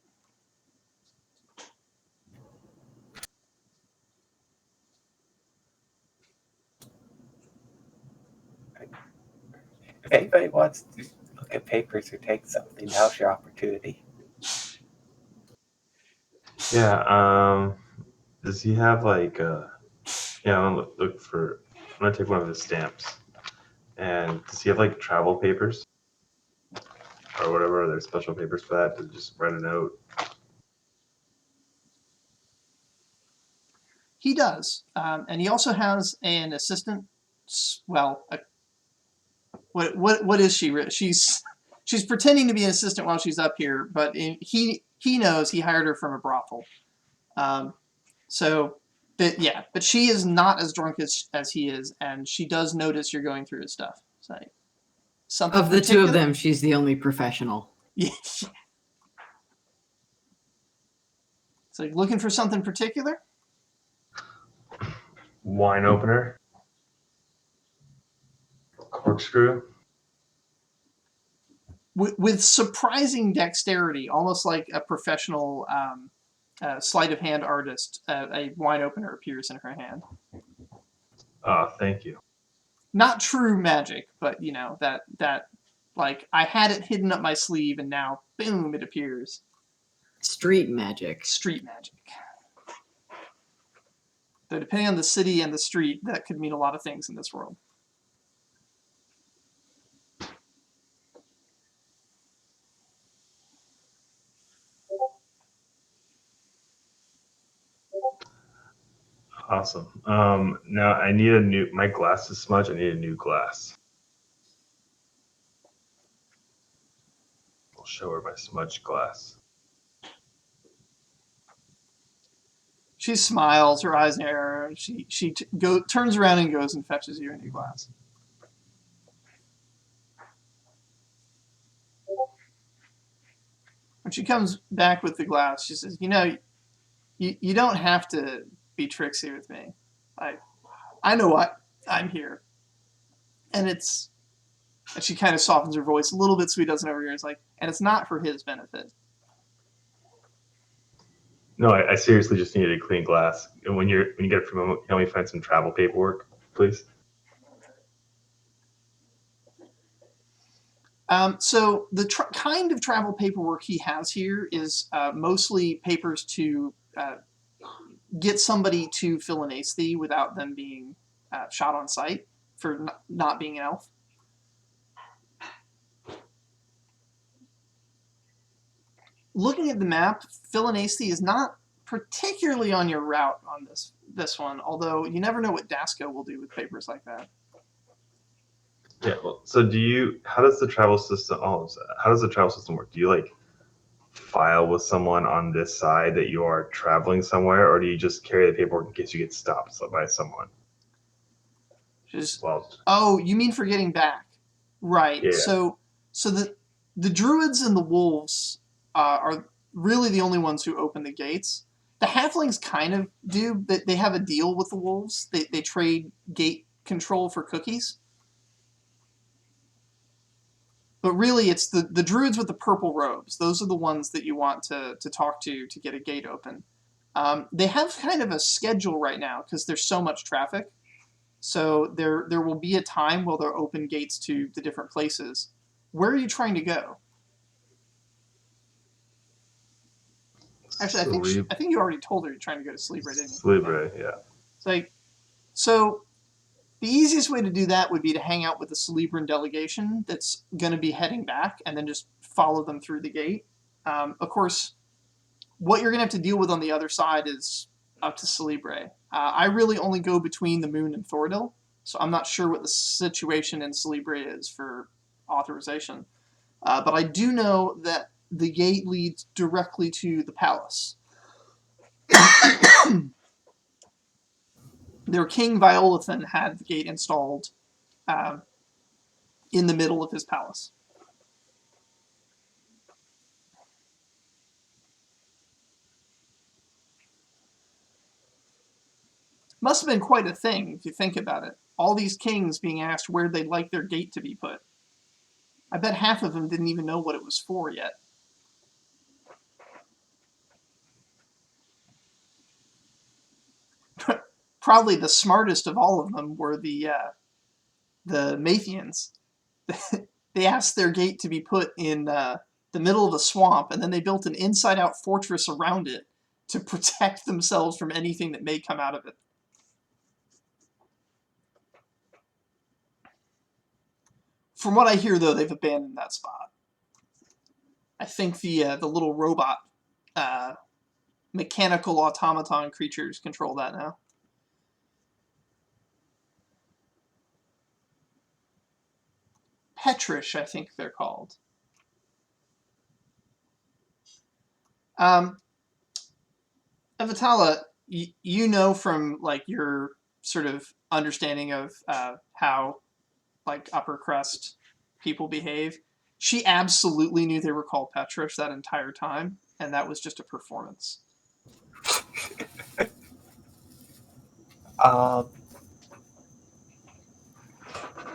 If anybody wants to look at papers or take something, now's your opportunity. Yeah. Does he have like yeah, I'm gonna take one of his stamps. And does he have like travel papers? Or whatever, are there special papers for that to just write a note? He does, and he also has an assistant. Well, what is she? She's pretending to be an assistant while she's up here, but he knows he hired her from a brothel. But she is not as drunk as he is, and she does notice you're going through his stuff. So, something Of the particular? two of them, she's the only professional. Yeah. So looking for something particular? Wine opener. Corkscrew. With surprising dexterity, almost like a professional sleight of hand artist, a wine opener appears in her hand. Thank you. Not true magic, but you know that Like, I had it hidden up my sleeve, and now, boom, it appears. Street magic. Street magic. Though depending on the city and the street, that could mean a lot of things in this world. Awesome. Now I need my glass is smudged. I need a new glass. I'll show her my smudged glass. She smiles, her eyes narrow. She turns around and goes and fetches you a new glass. When she comes back with the glass, she says, you don't have to be tricksy with me. I know what I'm here. And she kind of softens her voice a little bit so he doesn't overhear. It's like, and it's not for his benefit. No, I seriously just needed a clean glass. And when you get it from him, help me find some travel paperwork, please. So the kind of travel paperwork he has here is mostly papers to get somebody to fill an aesthete without them being shot on sight for not being an elf. Looking at the map, Philanacea is not particularly on your route on this one, although you never know what Dasco will do with papers like that. Yeah, well, so how does the travel system work? Do you like file with someone on this side that you are traveling somewhere, or do you just carry the paperwork in case you get stopped by someone? Oh, you mean for getting back. Right. Yeah. So the druids and the wolves are really the only ones who open the gates. The halflings kind of do, but they have a deal with the wolves. They trade gate control for cookies. But really, it's the druids with the purple robes. Those are the ones that you want to talk to get a gate open. They have kind of a schedule right now because there's so much traffic. So there will be a time where they'll open gates to the different places. Where are you trying to go? Actually, I think you already told her you're trying to go to Celebre, didn't you? Celebre, yeah. It's like, so the easiest way to do that would be to hang out with the Celebran delegation that's going to be heading back and then just follow them through the gate. Of course, what you're going to have to deal with on the other side is up to Celebre. I really only go between the Moon and Thordil, so I'm not sure what the situation in Celebre is for authorization. But I do know that the gate leads directly to the palace. Their king Violathan had the gate installed in the middle of his palace. Must have been quite a thing if you think about it. All these kings being asked where they'd like their gate to be put. I bet half of them didn't even know what it was for yet. Probably the smartest of all of them were the Mathians. They asked their gate to be put in the middle of a swamp, and then they built an inside-out fortress around it to protect themselves from anything that may come out of it. From what I hear, though, they've abandoned that spot. I think the little robot mechanical automaton creatures control that now. Petrish, I think they're called. Evatala, you know from like your sort of understanding of how like upper crust people behave. She absolutely knew they were called Petrish that entire time, and that was just a performance.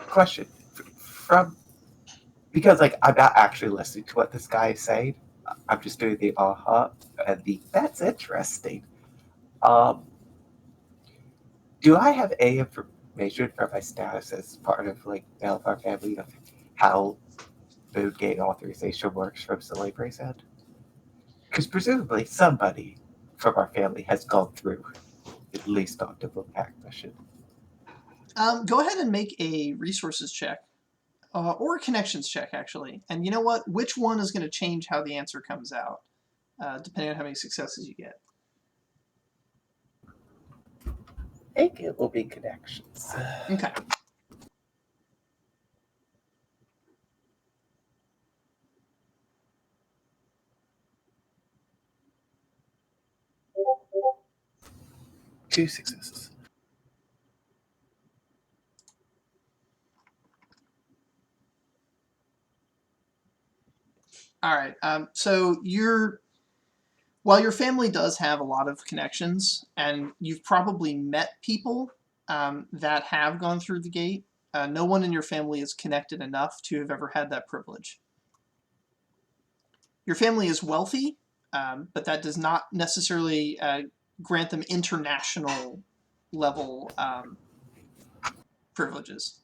Question. Because like I'm not actually listening to what this guy is saying. I'm just doing the and the that's interesting. Do I have information for my status as part of like Malvar family of how Moongate authorization works from Celebra's end? Because presumably somebody from our family has gone through at least on the hack mission. Go ahead and make a resources check. Or a connections check, actually. And you know what? Which one is going to change how the answer comes out, depending on how many successes you get. I think it will be connections. Okay. Two successes. All right. So while your family does have a lot of connections, and you've probably met people that have gone through the gate, no one in your family is connected enough to have ever had that privilege. Your family is wealthy, but that does not necessarily grant them international level privileges.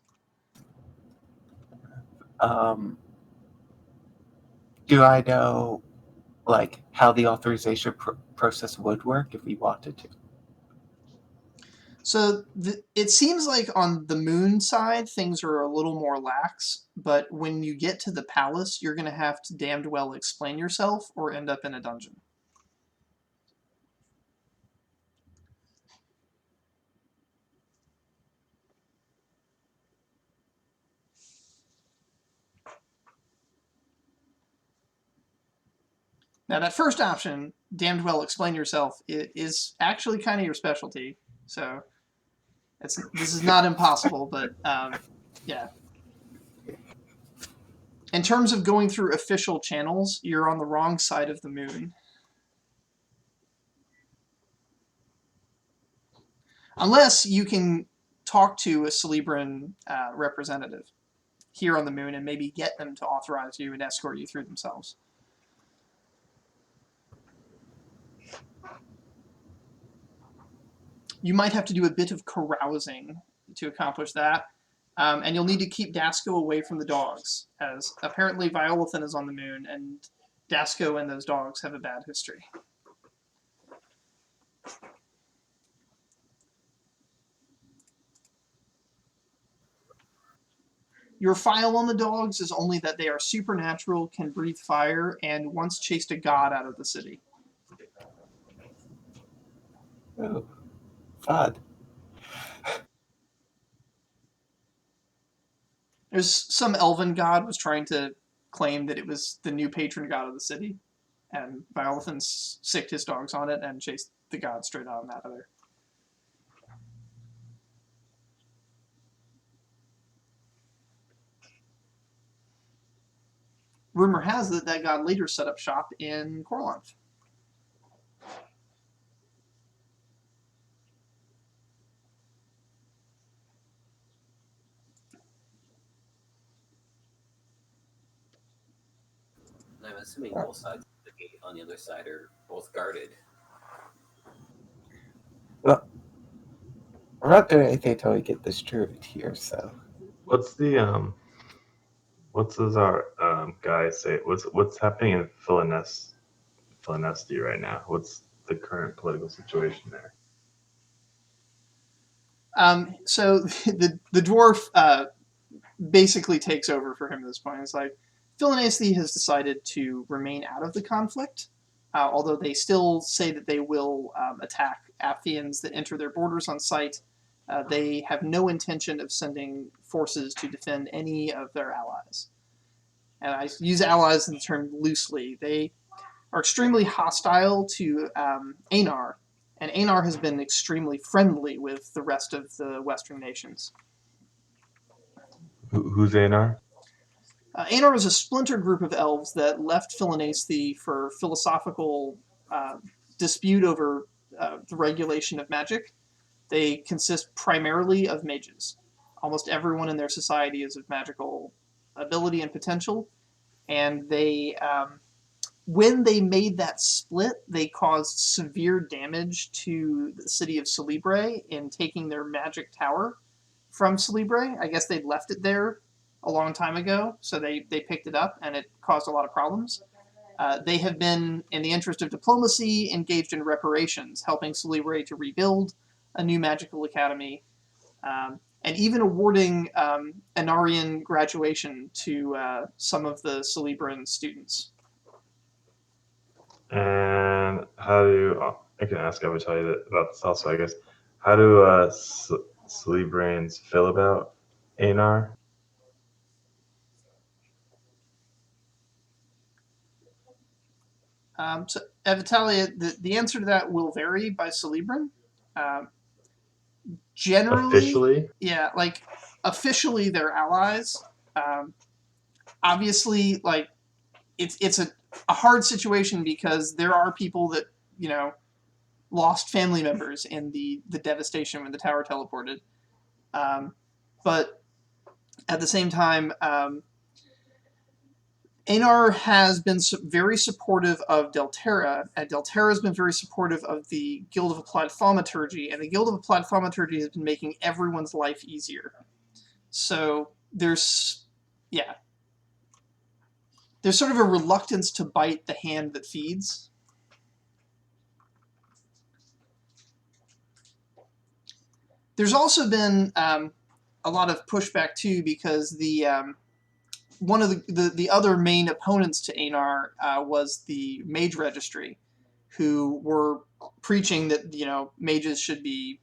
Do I know, like, how the authorization process would work if we wanted to? So it seems like on the moon side, things are a little more lax, but when you get to the palace, you're going to have to damned well explain yourself or end up in a dungeon. Now that first option, damned well explain yourself, is actually kind of your specialty. So this is not impossible, but yeah. In terms of going through official channels, you're on the wrong side of the moon. Unless you can talk to a Celebran representative here on the moon and maybe get them to authorize you and escort you through themselves. You might have to do a bit of carousing to accomplish that. And you'll need to keep Dasco away from the dogs, as apparently Violathan is on the moon, and Dasco and those dogs have a bad history. Your file on the dogs is only that they are supernatural, can breathe fire, and once chased a god out of the city. Oh, fun. There's some elven god was trying to claim that it was the new patron god of the city, and Violathan sicked his dogs on it and chased the god straight out of there. Rumor has it that god later set up shop in Corlanth. I'm assuming both sides of the gate on the other side are both guarded. Well, we're not doing anything until we get this druid here, so. What's the what does our guy say? What's happening in Philinesti right now? What's the current political situation there? So the dwarf basically takes over for him at this point. It's like, Philinesti has decided to remain out of the conflict, although they still say that they will attack Aphthians that enter their borders on sight. They have no intention of sending forces to defend any of their allies. And I use allies in the term loosely. They are extremely hostile to Anar, and Anar has been extremely friendly with the rest of the Western nations. Who's Anar? Anar is a splinter group of elves that left Philinesti for philosophical dispute over the regulation of magic. They consist primarily of mages. Almost everyone in their society is of magical ability and potential, and they, when they made that split, they caused severe damage to the city of Celebre in taking their magic tower from Celebre. I guess they'd left it there a long time ago, so they picked it up, and it caused a lot of problems. They have been, in the interest of diplomacy, engaged in reparations, helping Celebre to rebuild a new magical academy, and even awarding Anarian graduation to some of the Celebran students. And how do I can ask Abitali about this also, I guess. How do Celebrans feel about Anar? So, Evitalia, the answer to that will vary by Celebran. Generally, Officially? yeah, like officially they're allies. Obviously, like it's a hard situation because there are people that lost family members in the devastation when the tower teleported. But at the same time, Anar has been very supportive of Delterra, and Delterra has been very supportive of the Guild of Applied Thaumaturgy, and the Guild of Applied Thaumaturgy has been making everyone's life easier. So there's sort of a reluctance to bite the hand that feeds. There's also been a lot of pushback too, because the one of the other main opponents to Anar was the Mage Registry, who were preaching that mages should be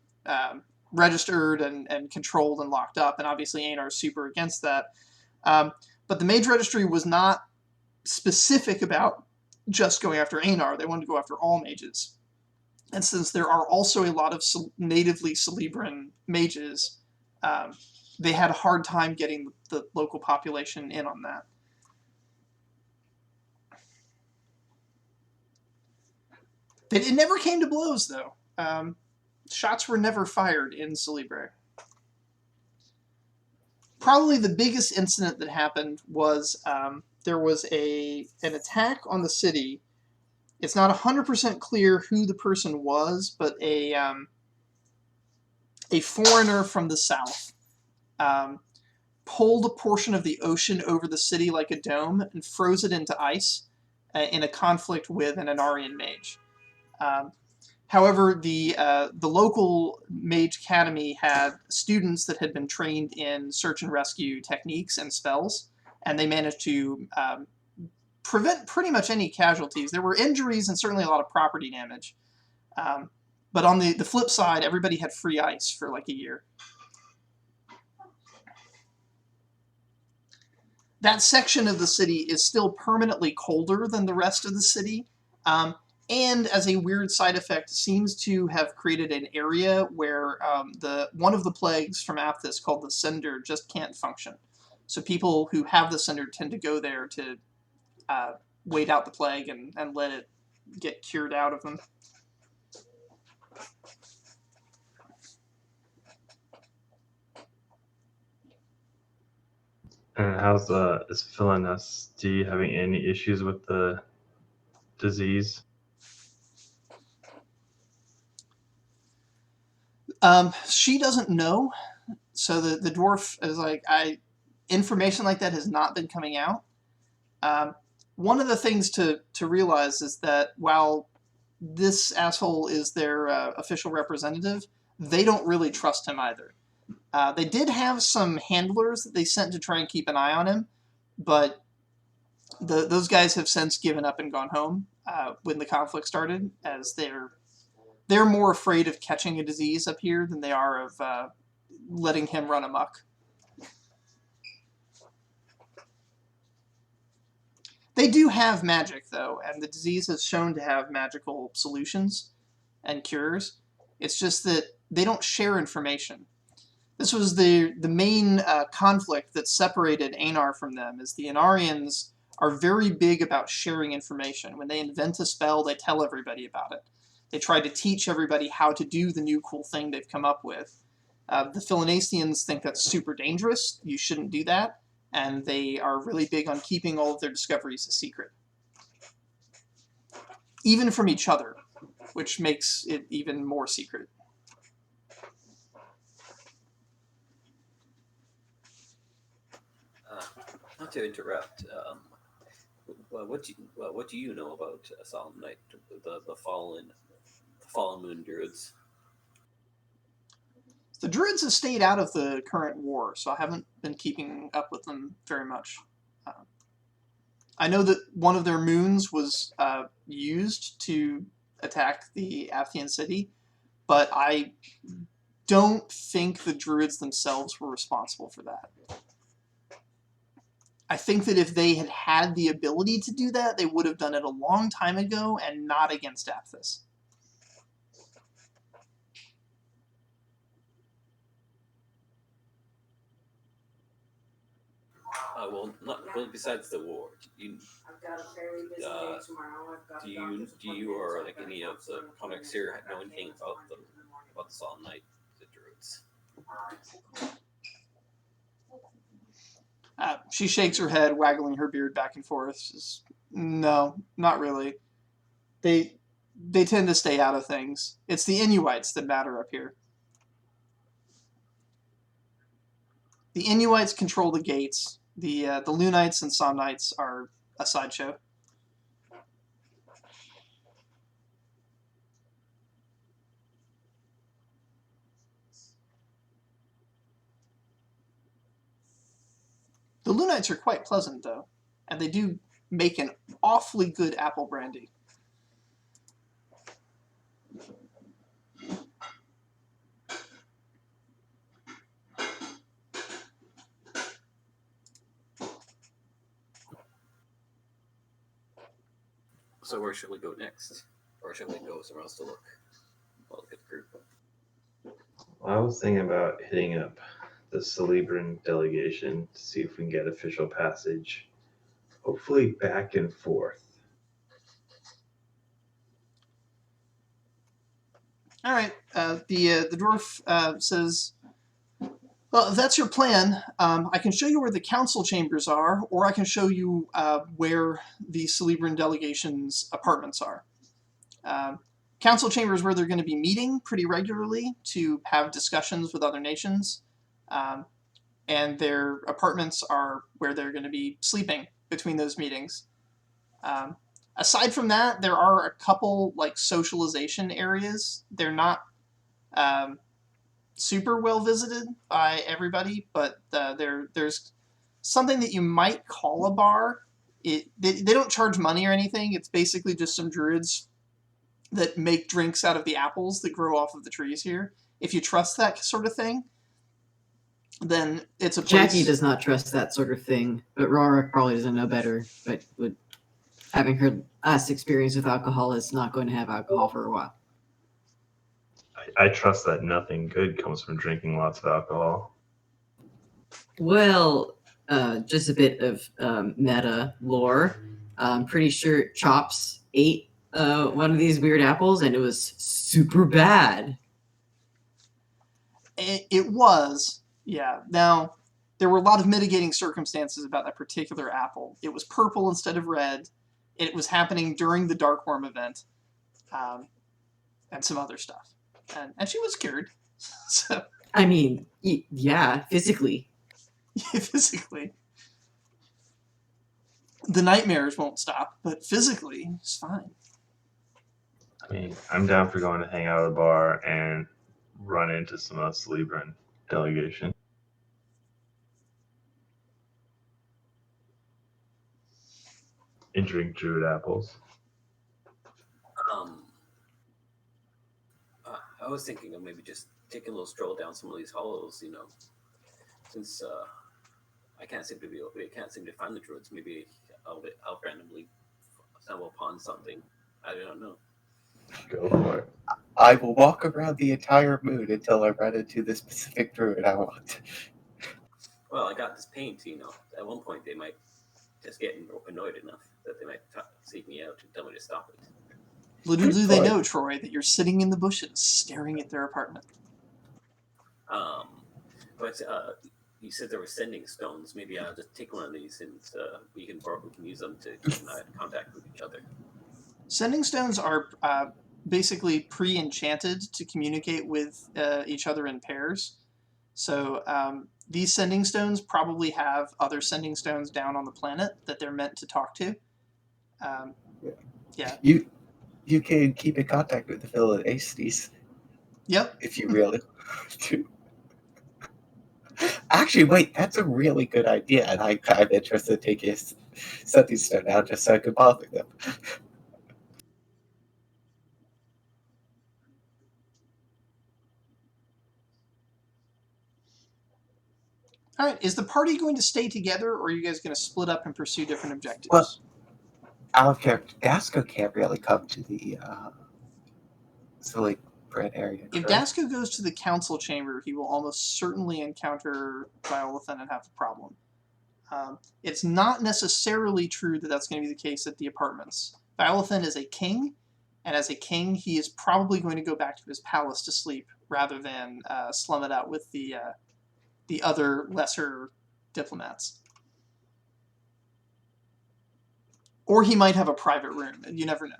registered and controlled and locked up, and obviously Anar is super against that. But the Mage Registry was not specific about just going after Anar. They wanted to go after all mages. And since there are also a lot of natively Celebran mages, they had a hard time getting the local population in on that. It never came to blows, though. Shots were never fired in Celebre. Probably the biggest incident that happened was there was an attack on the city. It's not 100% clear who the person was, but a foreigner from the south pulled a portion of the ocean over the city like a dome and froze it into ice in a conflict with an Anarian mage. However, the local mage academy had students that had been trained in search and rescue techniques and spells, and they managed to prevent pretty much any casualties. There were injuries and certainly a lot of property damage. But on the flip side, everybody had free ice for like a year. That section of the city is still permanently colder than the rest of the city, and as a weird side effect, seems to have created an area where one of the plagues from Aphthis, called the Cinder, just can't function. So people who have the Cinder tend to go there to wait out the plague and let it get cured out of them. And how's is Philinus? Do you having any issues with the disease? She doesn't know, so the dwarf is like, information like that has not been coming out. One of the things to realize is that while this asshole is their official representative, they don't really trust him either. They did have some handlers that they sent to try and keep an eye on him, but those guys have since given up and gone home when the conflict started, as they're more afraid of catching a disease up here than they are of letting him run amok. They do have magic, though, and the disease has shown to have magical solutions and cures. It's just that they don't share information. This was the main conflict that separated Anar from them, is the Anarians are very big about sharing information. When they invent a spell, they tell everybody about it. They try to teach everybody how to do the new cool thing they've come up with. The Philinasians think that's super dangerous. You shouldn't do that. And they are really big on keeping all of their discoveries a secret. Even from each other, which makes it even more secret. Not to interrupt. What do you know about Solemn Night, the fallen moon druids? The Druids have stayed out of the current war, so I haven't been keeping up with them very much. I know that one of their moons was used to attack the Aphthian city, but I don't think the Druids themselves were responsible for that. I think that if they had had the ability to do that, they would have done it a long time ago and not against Apthis. Besides the war, I've got a fairly busy day tomorrow. I've got do you or like any of the comics here know anything about the Solemn Night, the druids? She shakes her head, waggling her beard back and forth. Says, no, not really. They tend to stay out of things. It's the Inuites that matter up here. The Inuites control the gates. The Lunites and Somnites are a sideshow. The Lunites are quite pleasant, though, and they do make an awfully good apple brandy. So where should we go next? Or should we go somewhere else to look? Well, look at the group. I was thinking about hitting up the Celebran delegation to see if we can get official passage. Hopefully back and forth. All right. The dwarf says, well, if that's your plan, I can show you where the council chambers are, or I can show you where the Celebran delegation's apartments are. Council chambers where they're going to be meeting pretty regularly to have discussions with other nations, and their apartments are where they're going to be sleeping between those meetings. Aside from that, there are a couple like socialization areas. They're not super well visited by everybody, but there's something that you might call a bar. They don't charge money or anything. It's basically just some druids that make drinks out of the apples that grow off of the trees here. If you trust that sort of thing, then it's a place. Jackie does not trust that sort of thing, but Rara probably doesn't know better. But having her last experience with alcohol, is not going to have alcohol for a while. I trust that nothing good comes from drinking lots of alcohol. Well, just a bit of meta lore. I'm pretty sure Chops ate one of these weird apples, and it was super bad. It was, yeah. Now, there were a lot of mitigating circumstances about that particular apple. It was purple instead of red. It was happening during the Dark Worm event, and some other stuff. And she was cured. So I mean, yeah, physically. Yeah, physically. The nightmares won't stop, but physically, it's fine. I mean, I'm down for going to hang out at a bar and run into some of the Celebran delegation. And drink druid apples. I was thinking of maybe just taking a little stroll down some of these hollows, since I can't seem to find the druids. Maybe I'll randomly stumble upon something. I don't know. Go for it. I will walk around the entire moon until I run into the specific druid I want. Well, I got this paint, At one point, they might just get annoyed enough that they might seek me out and tell me to stop it. Little do they know, Troy, that you're sitting in the bushes staring at their apartment. But you said there were sending stones. Maybe I'll just take one of these and we can use them to keep in contact with each other. Sending stones are basically pre-enchanted to communicate with each other in pairs. So these sending stones probably have other sending stones down on the planet that they're meant to talk to. Yeah. You can keep in contact with the fellow Aestes Yep. if you really want to. Actually, wait, that's a really good idea, and I'm kind of interested in taking a sending stone out just so I can bother them. All right. Is the party going to stay together, or are you guys going to split up and pursue different objectives? Well, out of character, Dasco can't really come to the silly bread area. If correct? Dasco goes to the council chamber, he will almost certainly encounter Violothan and have a problem. It's not necessarily true that that's going to be the case at the apartments. Violothan is a king, and as a king, he is probably going to go back to his palace to sleep rather than slum it out with the other lesser diplomats. Or he might have a private room. You never know.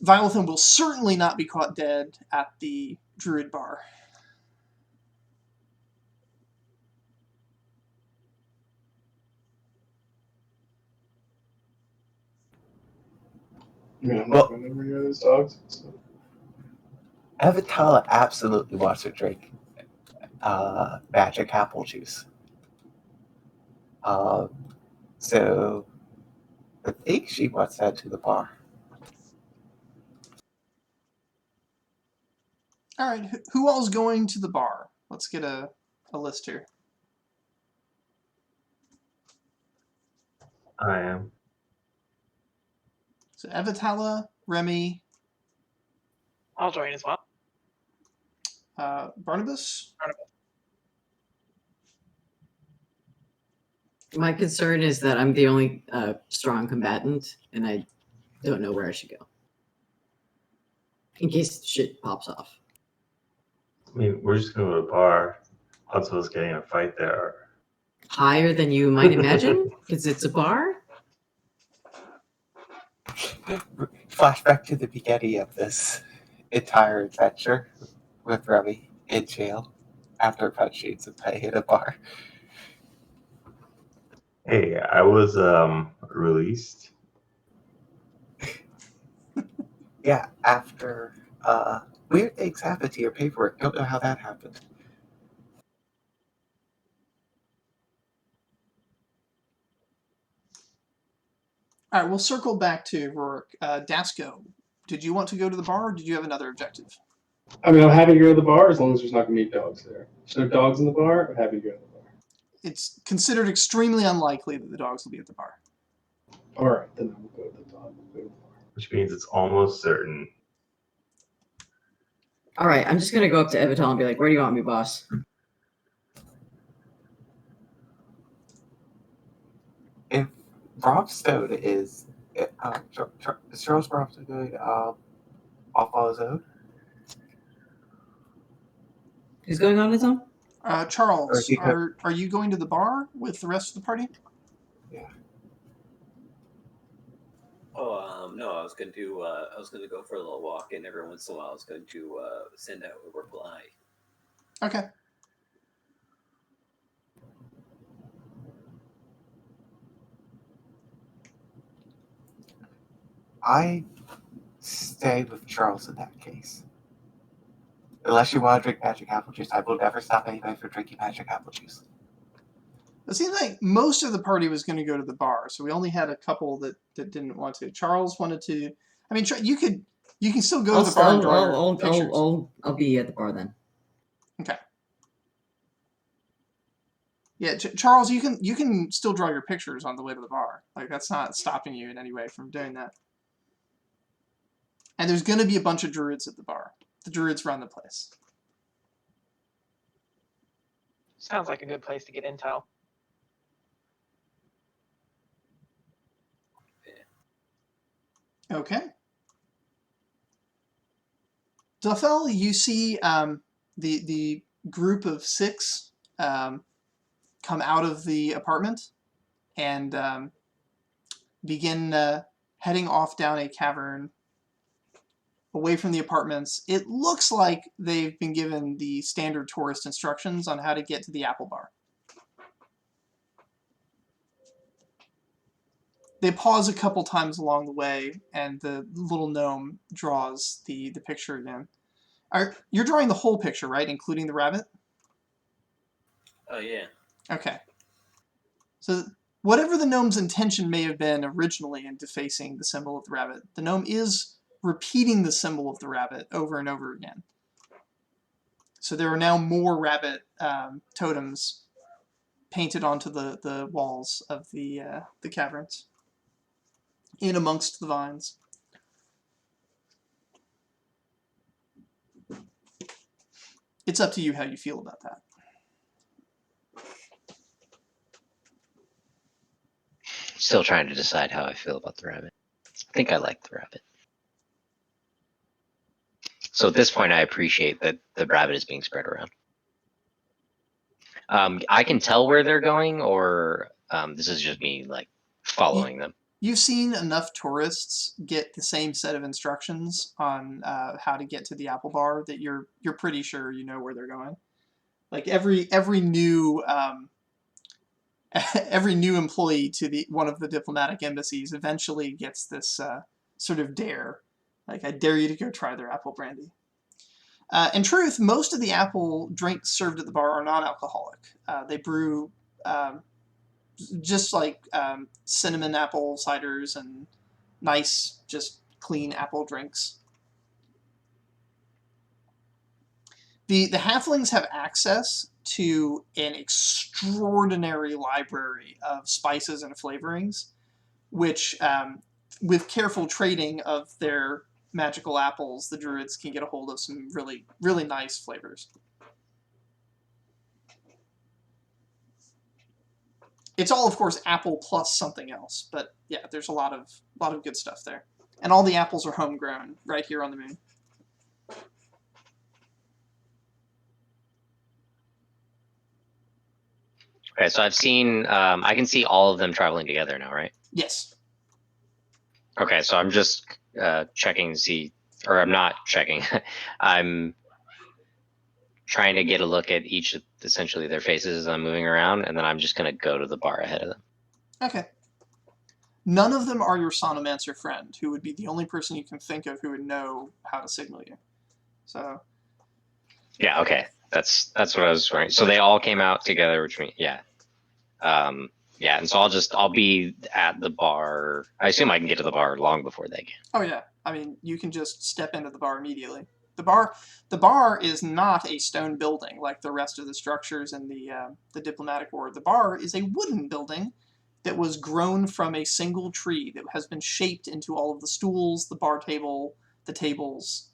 Violothan will certainly not be caught dead at the Druid Bar. I mean, I'm Well- not going anywhere near those dogs. So. Avatala absolutely wants to drink magic apple juice. So I think she wants to head to the bar. All right, who all's going to the bar? Let's get a list here. I am. So Evatala, Remy, I'll join as well. Barnabas. My concern is that I'm the only strong combatant, and I don't know where I should go. In case shit pops off. I mean, we're just going to a bar. Odds of us getting in a fight there are Higher than you might imagine, because it's a bar? Flashback to the beginning of this entire adventure with Remy in jail after punching some pay in a bar. Hey, I was released. Yeah, after weird things happened to your paperwork. Don't know how that happened. All right, we'll circle back to Rourke. Dasco, did you want to go to the bar, or did you have another objective? I mean, I'm happy to go to the bar as long as there's not going to be dogs there. If there's no dogs in the bar, I'm happy to go to the bar. It's considered extremely unlikely that the dogs will be at the bar. All right, then we'll go to the dog. We'll go to the bar. Which means it's almost certain. All right, I'm just going to go up to Evital and be like, where do you want me, boss? If Bromstone is Charles Bromstone going off on his own? Who's going on his own? Charles, he are you going to the bar with the rest of the party? Oh, no, I was going to go for a little walk, and every once in a while I was going to send out a reply. Okay. I stay with Charles in that case. Unless you want to drink magic apple juice, I will never stop anybody from drinking magic apple juice. It seems like most of the party was going to go to the bar, so we only had a couple that didn't want to. Charles wanted to. I mean, you can still go to the bar and draw your pictures. I'll be at the bar then. Okay. Yeah, Charles, you can still draw your pictures on the way to the bar. Like, that's not stopping you in any way from doing that. And there's going to be a bunch of druids at the bar. The druids run the place. Sounds like a good place to get intel. Okay. Duffel, you see the group of 6 come out of the apartment and begin heading off down a cavern away from the apartments. It looks like they've been given the standard tourist instructions on how to get to the Apple Bar. They pause a couple times along the way, and the little gnome draws the picture again. You're drawing the whole picture, right, including the rabbit? Oh yeah. Okay. So whatever the gnome's intention may have been originally in defacing the symbol of the rabbit, the gnome is repeating the symbol of the rabbit over and over again. So there are now more rabbit totems painted onto the walls of the caverns, in amongst the vines. It's up to you how you feel about that. Still trying to decide how I feel about the rabbit. I think I like the rabbit. So at this point, I appreciate that the rabbit is being spread around. I can tell where they're going, or this is just me like following them. You've seen enough tourists get the same set of instructions on how to get to the Apple Bar that you're pretty sure you know where they're going. Like every new every new employee to one of the diplomatic embassies eventually gets this sort of dare. Like, I dare you to go try their apple brandy. In truth, most of the apple drinks served at the bar are non-alcoholic. They brew just like cinnamon apple ciders and nice, just clean apple drinks. The halflings have access to an extraordinary library of spices and flavorings, which, with careful trading of their magical apples, the druids can get a hold of some really, really nice flavors. It's all, of course, apple plus something else, but yeah, there's a lot of good stuff there. And all the apples are homegrown right here on the moon. Okay, so I've seen, I can see all of them traveling together now, right? Yes. Okay, so I'm just checking to see, or I'm not checking. I'm trying to get a look at each of essentially their faces as I'm moving around, and then I'm just going to go to the bar ahead of them. Okay. None of them are your sonomancer friend, who would be the only person you can think of who would know how to signal you. So. Yeah. Okay. That's what I was wondering. So they all came out together, which means yeah. Yeah, and so I'll be at the bar. I assume I can get to the bar long before they can. Oh yeah, I mean you can just step into the bar immediately. The bar is not a stone building like the rest of the structures in the diplomatic ward. The bar is a wooden building that was grown from a single tree that has been shaped into all of the stools, the bar table, the tables.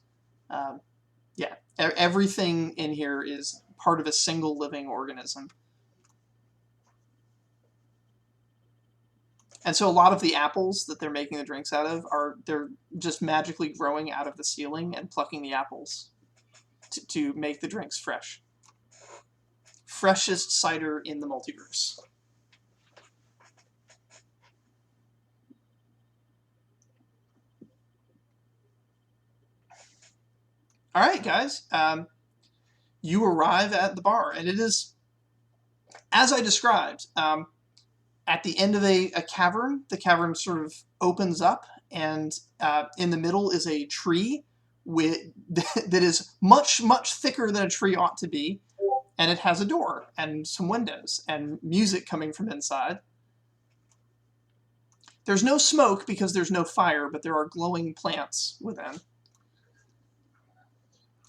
Yeah, everything in here is part of a single living organism. And so a lot of the apples that they're making the drinks out of they're just magically growing out of the ceiling and plucking the apples to make the drinks fresh. Freshest cider in the multiverse. All right, guys. You arrive at the bar, and it is, as I described, at the end of a cavern. The cavern sort of opens up, and in the middle is a tree that is much, much thicker than a tree ought to be, and it has a door and some windows and music coming from inside. There's no smoke because there's no fire, but there are glowing plants within.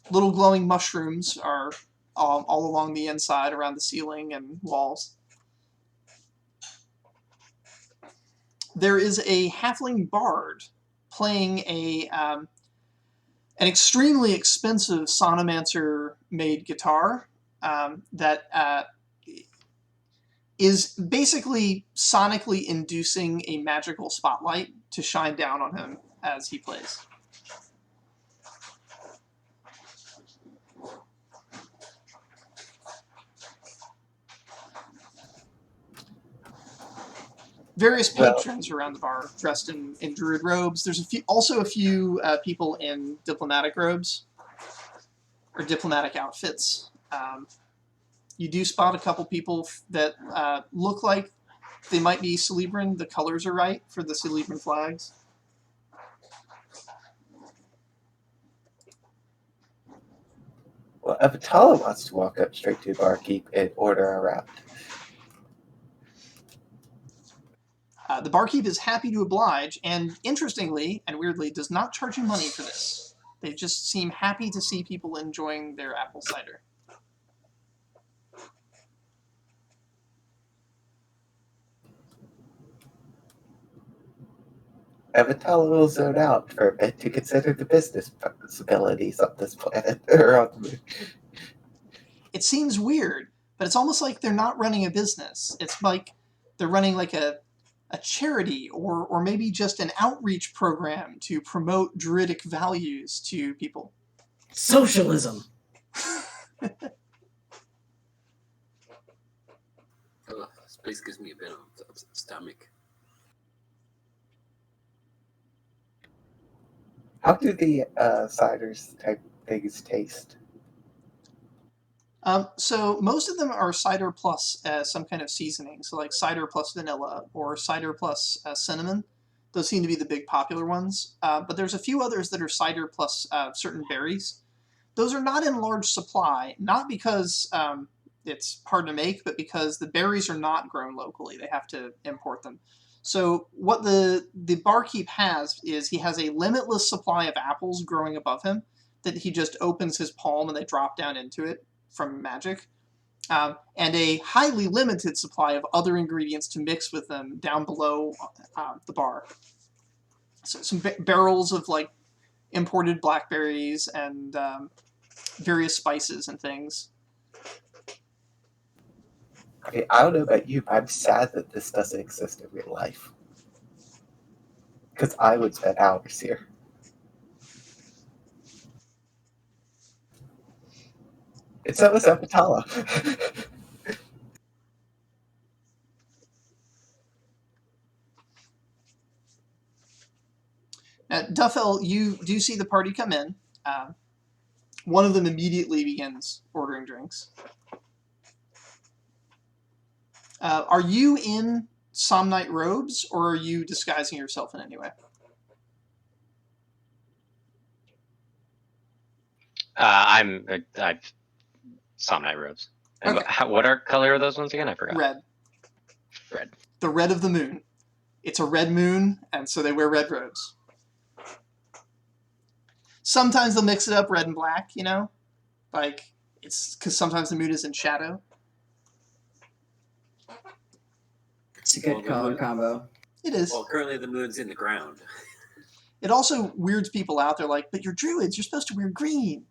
Little glowing mushrooms are all along the inside, around the ceiling and walls. There is a halfling bard playing an extremely expensive sonomancer-made guitar that is basically sonically inducing a magical spotlight to shine down on him as he plays. various Well- patrons around the bar dressed in druid robes. There's also a few people in diplomatic robes or diplomatic outfits. You do spot a couple people that look like they might be Celebran. The colors are right for the Celebran flags. Well, Avatala wants to walk up straight to the barkeep and order a round. The barkeep is happy to oblige, and interestingly and weirdly, does not charge you money for this. They just seem happy to see people enjoying their apple cider. Avatala will zone out for a bit to consider the business possibilities of this planet. Or on the moon. It seems weird, but it's almost like they're not running a business. It's like they're running like a charity or maybe just an outreach program to promote druidic values to people. Socialism. Ugh, this place gives me a bit of stomach. How do the ciders type things taste? So most of them are cider plus some kind of seasoning. So like cider plus vanilla or cider plus cinnamon. Those seem to be the big popular ones. But there's a few others that are cider plus certain berries. Those are not in large supply, not because it's hard to make, but because the berries are not grown locally. They have to import them. So what the barkeep has is he has a limitless supply of apples growing above him that he just opens his palm and they drop down into it from magic, and a highly limited supply of other ingredients to mix with them down below the bar. So some barrels of like imported blackberries and various spices and things. Okay, I don't know about you, but I'm sad that this doesn't exist in real life. Because I would spend hours here. And so is Avatala. Now, Duffel, you do see the party come in. One of them immediately begins ordering drinks. Are you in Somnite robes, or are you disguising yourself in any way? I've Somnite robes. And Okay. what are color are those ones again? I forgot. Red. Red. The red of the moon. It's a red moon, and so they wear red robes. Sometimes they'll mix it up red and black, you know? Like, it's because sometimes the moon is in shadow. It's a good color combo. It is. Well, currently the moon's in the ground. It also weirds people out. They're like, but you're druids, you're supposed to wear green.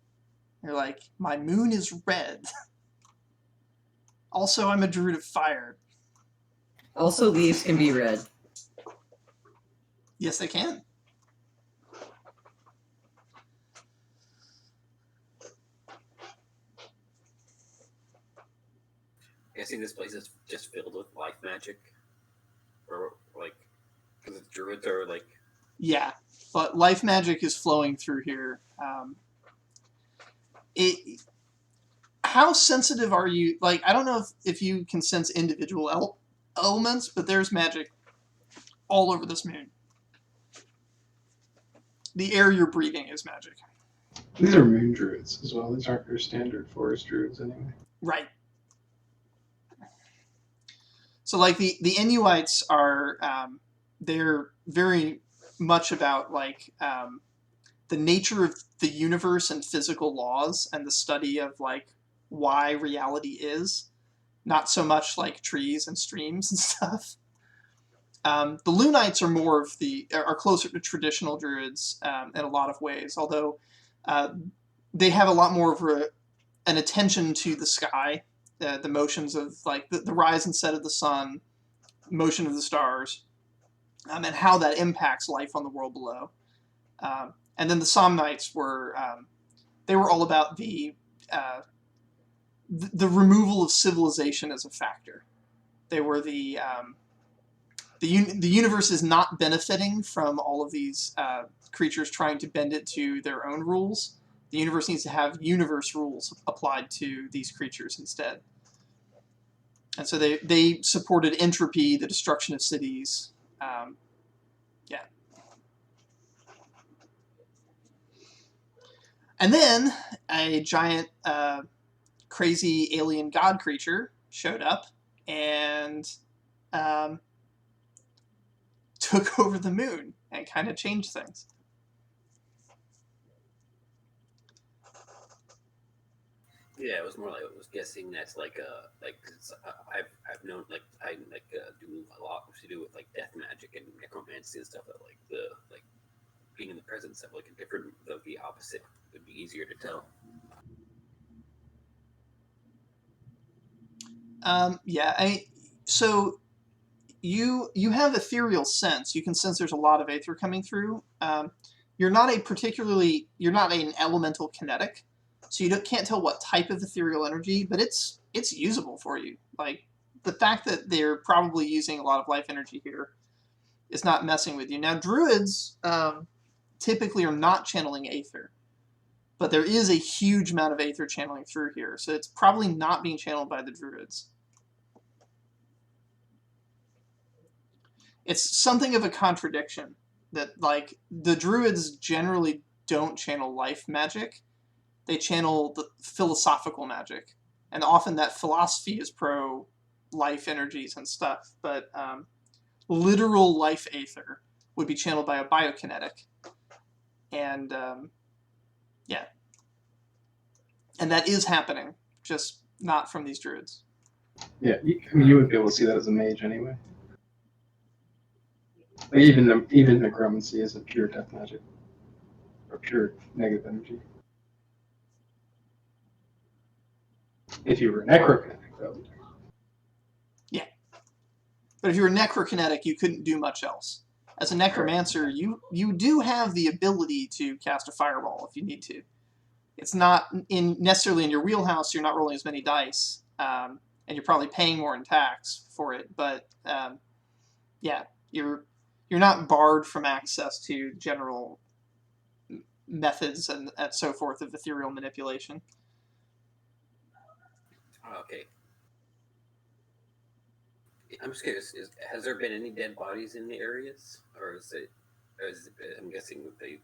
You're like, my moon is red. Also, I'm a druid of fire. Also, leaves can be red. Yes, they can. Guessing this place is just filled with life magic, or like, because the druids are like. Yeah, but life magic is flowing through here. How sensitive are you? Like, I don't know if you can sense individual elements, but there's magic all over this moon. The air you're breathing is magic. These are moon druids as well. These aren't your standard forest druids anyway. Right. So, like, the Inuites are, they're very much about, like, the nature of the universe and physical laws and the study of, like, why reality is. Not so much, like, trees and streams and stuff. The Lunites are more of are closer to traditional druids in a lot of ways, although they have a lot more of an attention to the sky, the motions of like the rise and set of the sun, motion of the stars, and how that impacts life on the world below. And then the Somnites were they were all about the removal of civilization as a factor. They were the the universe is not benefiting from all of these creatures trying to bend it to their own rules. The universe needs to have universe rules applied to these creatures instead. And so they supported entropy, the destruction of cities. Yeah. And then a giant, crazy alien god creature showed up and took over the moon and kind of changed things. Yeah, it was more like I was guessing that's like I've known like I do a lot to do with like death magic and necromancy and stuff that like being in the presence of like a different of the opposite would be easier to tell. So you have ethereal sense. You can sense there's a lot of aether coming through. You're not an elemental kinetic, so you can't tell what type of ethereal energy, but it's usable for you. Like the fact that they're probably using a lot of life energy here is not messing with you. Now druids typically are not channeling aether, but there is a huge amount of aether channeling through here, so it's probably not being channeled by the druids. It's something of a contradiction that like the druids generally don't channel life magic. They channel the philosophical magic, and often that philosophy is pro life energies and stuff, but literal life aether would be channeled by a biokinetic, and yeah, and that is happening, just not from these druids. Yeah, you would be able to see that as a mage anyway. Like even necromancy is a pure death magic, or pure negative energy. If you were necrokinetic, though. Yeah, but if you were necrokinetic, you couldn't do much else. As a necromancer, you do have the ability to cast a fireball if you need to. It's not necessarily in your wheelhouse. You're not rolling as many dice, and you're probably paying more in tax for it. But yeah, you're not barred from access to general methods and so forth of ethereal manipulation. Okay. I'm just curious. Has there been any dead bodies in the areas, or is it? I'm guessing they've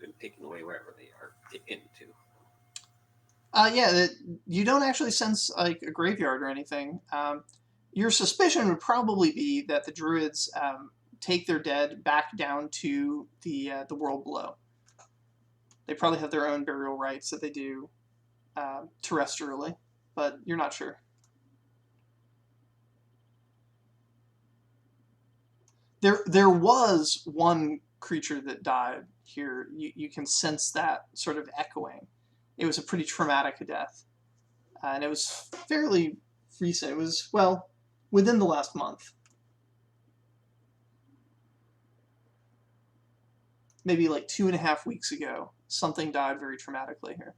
been taken away wherever they are taken to. Yeah, you don't actually sense like a graveyard or anything. Your suspicion would probably be that the druids take their dead back down to the world below. They probably have their own burial rites that they do terrestrially, but you're not sure. There was one creature that died here. You can sense that sort of echoing. It was a pretty traumatic death, and it was fairly recent. It was, well, within the last month. Maybe like 2.5 weeks ago, something died very traumatically here.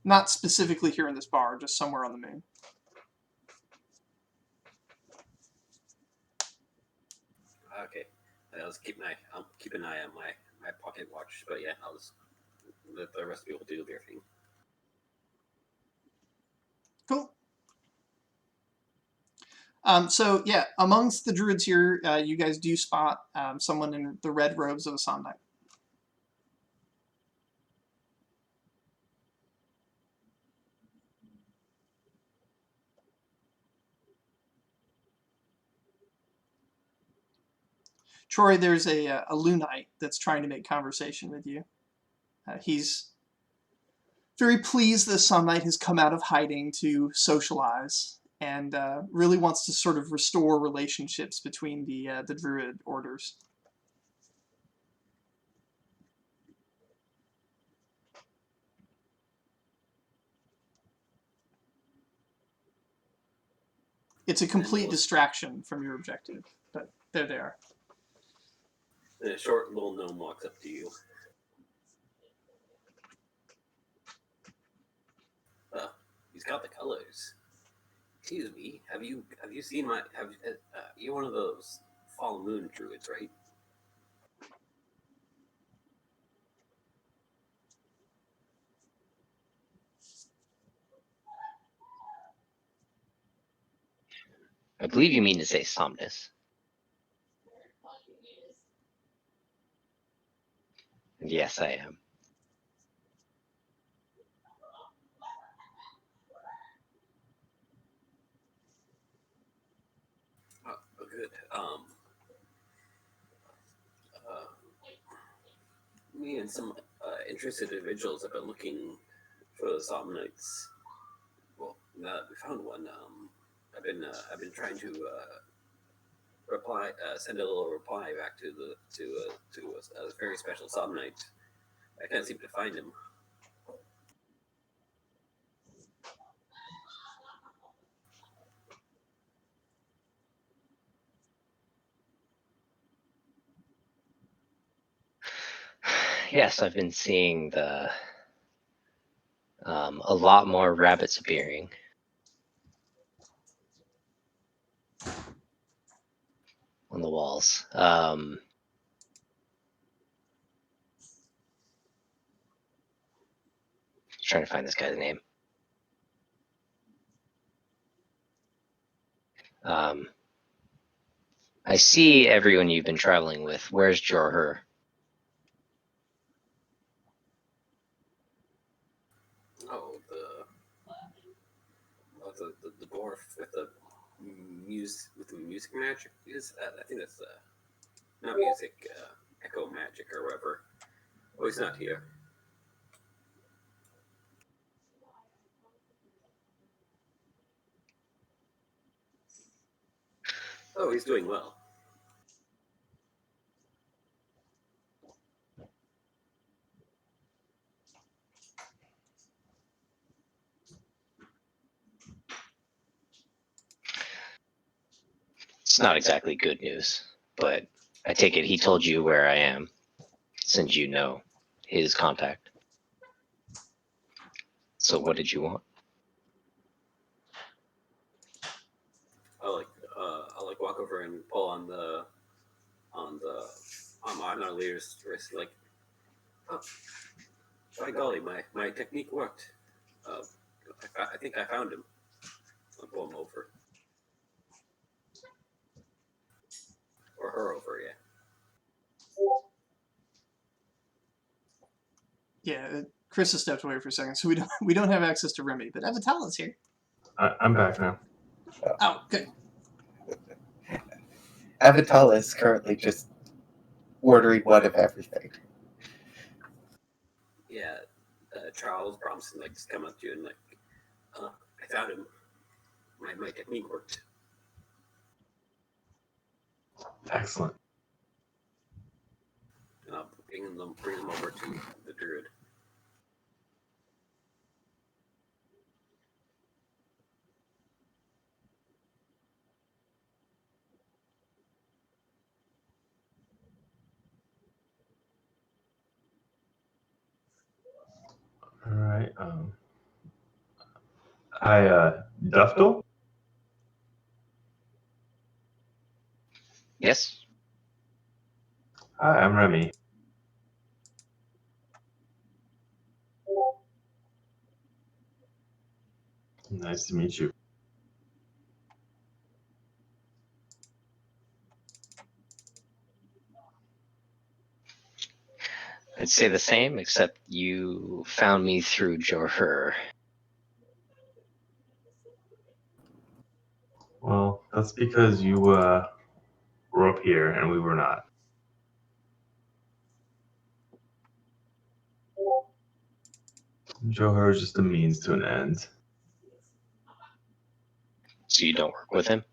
Not specifically here in this bar, just somewhere on the moon. Okay, I'll keep an eye on my pocket watch. But yeah, I'll just let the rest of people do their thing. Cool. So yeah, amongst the druids here, you guys do spot someone in the red robes of a Somnite. Troy, there's a Lunite that's trying to make conversation with you. He's very pleased that Somnite has come out of hiding to socialize, and really wants to sort of restore relationships between the druid orders. It's a complete distraction from your objective, but there they are. And a short little gnome walks up to you. He's got the colors. Excuse me. Have you seen my? Have you one of those Fallen Moon druids, right? I believe you mean to say Somnus. Yes, I am. Oh, good. Me and some interested individuals have been looking for the Somnites. Well, now that we found one, I've been trying to send a little reply back to a very special Somnite. I can't seem to find him. Yes, I've been seeing a lot more rabbits appearing. On the walls. Trying to find this guy's name. I see everyone you've been traveling with. Where's Jorher? Oh, the dwarf with the music magic is I think that's not music, echo magic or whatever. Oh, he's not here. Oh, he's doing well. It's not exactly good news, but I take it he told you where I am, since you know his contact. So what did you want? I'll walk over and pull on our leader's wrist, like, oh, by golly, my technique worked. I think I found him. I'll pull him over. Or her over, yeah. Yeah, Chris has stepped away for a second, so we don't have access to Remy, but Talus here. I'm back now. Oh, good. Avatal is currently just ordering one of everything. Yeah, Charles Bromson like just come up to you and like, I found him. My technique worked. Excellent. And I'll bring them over to the druid. All right. Hi, Duftel? Yes? Hi, I'm Remy. Nice to meet you. I'd say the same, except you found me through Jorher. Well, that's because you were up here and we were not. Johar is just a means to an end. So you don't work with him?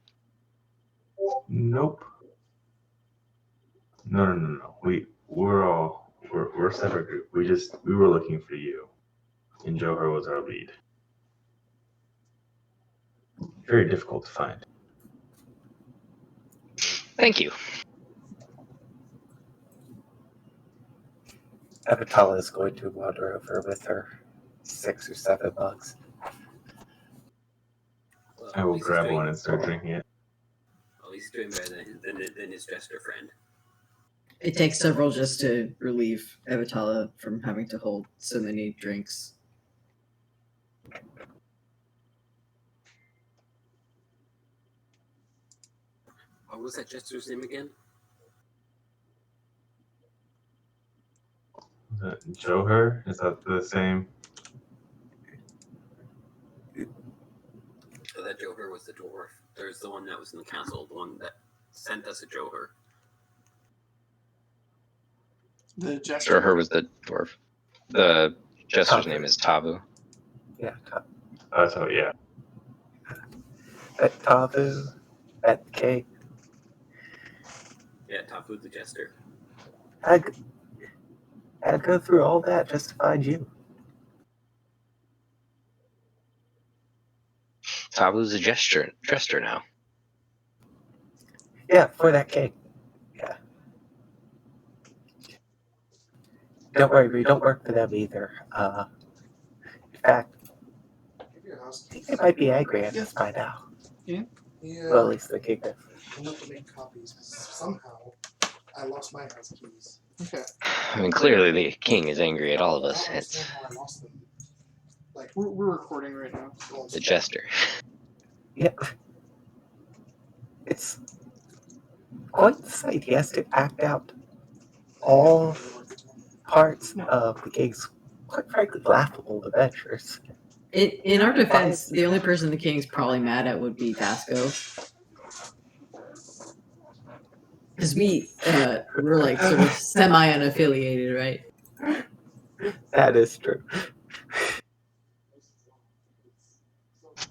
Nope. No. We're a separate group. We were looking for you, and Johar was our lead. Very difficult to find. Thank you. Avatal is going to wander over with her $6 or $7. I will grab one and start drinking it. At least he's doing better than his jester friend. It takes several just to relieve Evatala from having to hold so many drinks. What was that jester's name again? Johar? Is that the same? Oh, that Johar was the dwarf. There's the one that was in the castle, the one that sent us a Johar. The jester. Her was the dwarf. The jester's name is Tavu. Yeah, So yeah. at Tavu, at the cave. Yeah, Tafu the jester. I'd go through all that just to find you. Tavu's a jester now. Yeah, for that cake. Yeah. Don't worry, we don't work for them either. In fact, I think they might be angry at us by now. Yeah. Well, at least the king does. I'm not to make copies because somehow I lost my house keys. Okay. I mean, clearly the king is angry at all of us. I don't It's understand how I lost them. Like We're recording right now. the jester. Yeah. It's quite the sight. He has to act out all parts of the king's, quite frankly, laughable adventures. In our defense, the only person the king's probably mad at would be Tasco. Because we're like sort of semi-unaffiliated, right? That is true.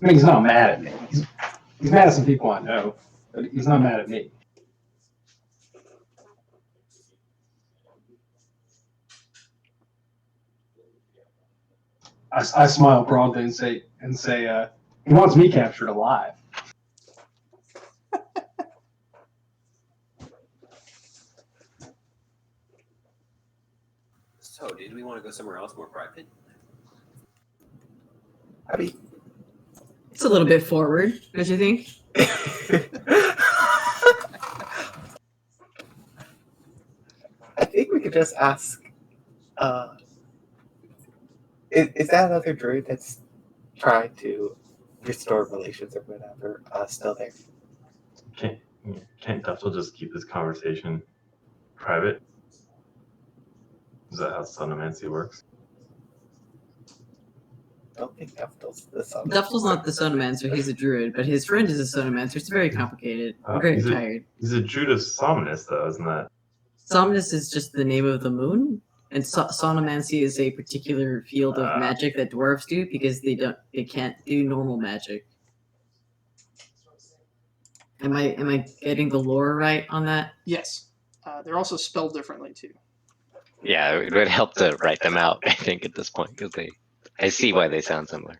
I mean, he's not mad at me. He's mad at some people I know, but he's not mad at me. I smile broadly and say, he wants me captured alive. So, did we want to go somewhere else more private? I mean, It's a little bit forward, don't you think? I think we could just ask, is that other druid that's trying to restore relations or whatever still there? Can't Duffel just keep this conversation private? Is that how sonomancy works? I don't think Duffel's the son. Duffel's not the sonomancer, he's a druid, but his friend is a sonomancer. It's very complicated. I'm very tired. He's a Druid of Somnus, though, isn't that? Somnus is just the name of the moon, and sonomancy is a particular field of magic that dwarves do because they can't do normal magic. Am I getting the lore right on that? Yes. They're also spelled differently too. Yeah, it would help to write them out, I think, at this point, because I see why they sound similar.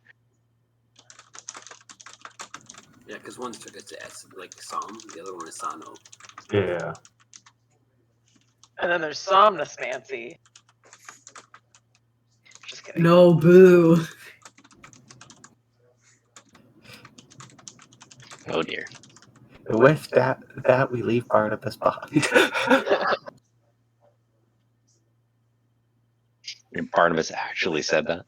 Yeah, because one took it to S, like Psalm, the other one is Sano. Yeah. And then there's Somnusmancy. Just kidding. No, boo. Oh dear. With that we leave Barnabas behind. Barnabas actually said that.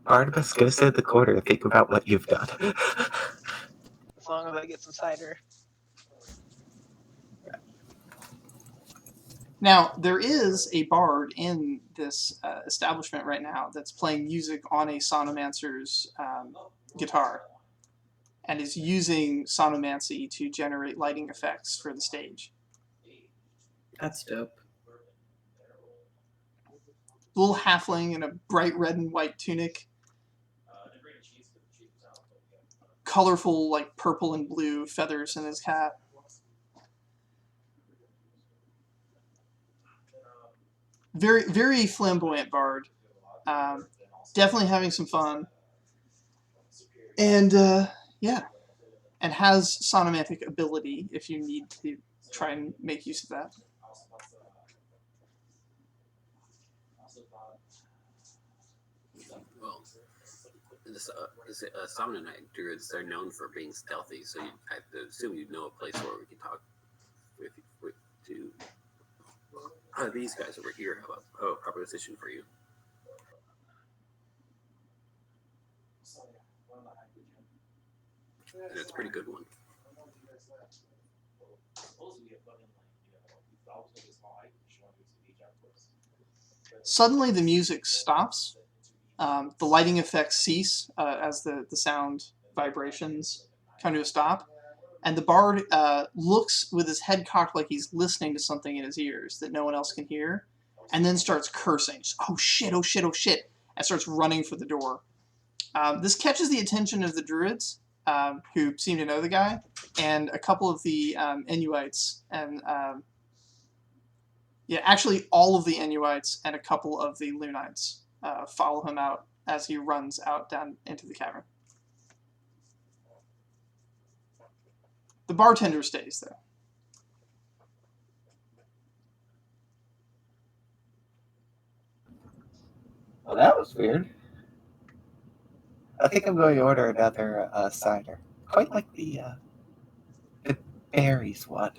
Barnabas, go sit in the corner and think about what you've done. As long as I get some cider. Now, there is a bard in this establishment right now that's playing music on a sonomancer's guitar and is using sonomancy to generate lighting effects for the stage. That's dope. Little halfling in a bright red and white tunic. Colorful, like purple and blue feathers in his hat. Very, very flamboyant bard. Definitely having some fun. And, yeah. And has sonomantic ability if you need to try and make use of that. Well, Somnonite druids, they're known for being stealthy, so I assume you'd know a place where we can talk with to these guys over here have a proposition for you. And it's a pretty good one. Suddenly, the music stops. The lighting effects cease as the sound vibrations come to a stop. And the bard looks with his head cocked like he's listening to something in his ears that no one else can hear, and then starts cursing. Just, oh shit, oh shit, oh shit, and starts running for the door. This catches the attention of the druids, who seem to know the guy, and a couple of the Inuites, and actually all of the Inuites and a couple of the Lunites follow him out as he runs out down into the cavern. The bartender stays, though. Well, that was weird. I think I'm going to order another cider. Quite like the berries one.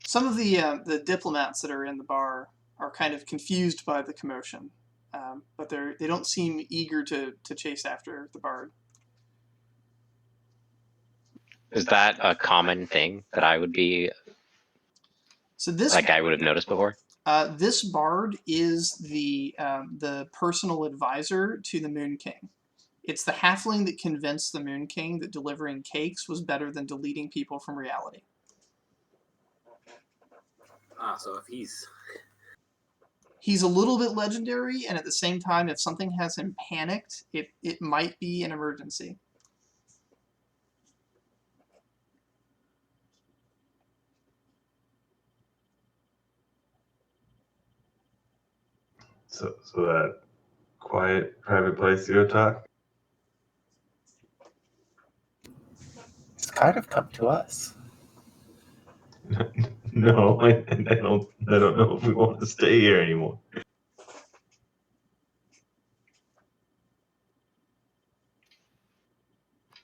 Some of the diplomats that are in the bar are kind of confused by the commotion, but they don't seem eager to chase after the bard. Is that a common thing that I would be So this like I would have noticed before? This bard is the personal advisor to the Moon King. It's the halfling that convinced the Moon King that delivering cakes was better than deleting people from reality. So if he's a little bit legendary, and at the same time, if something has him panicked, it might be an emergency. So that quiet, private place to go talk? It's kind of come to us. No, I don't know if we want to stay here anymore.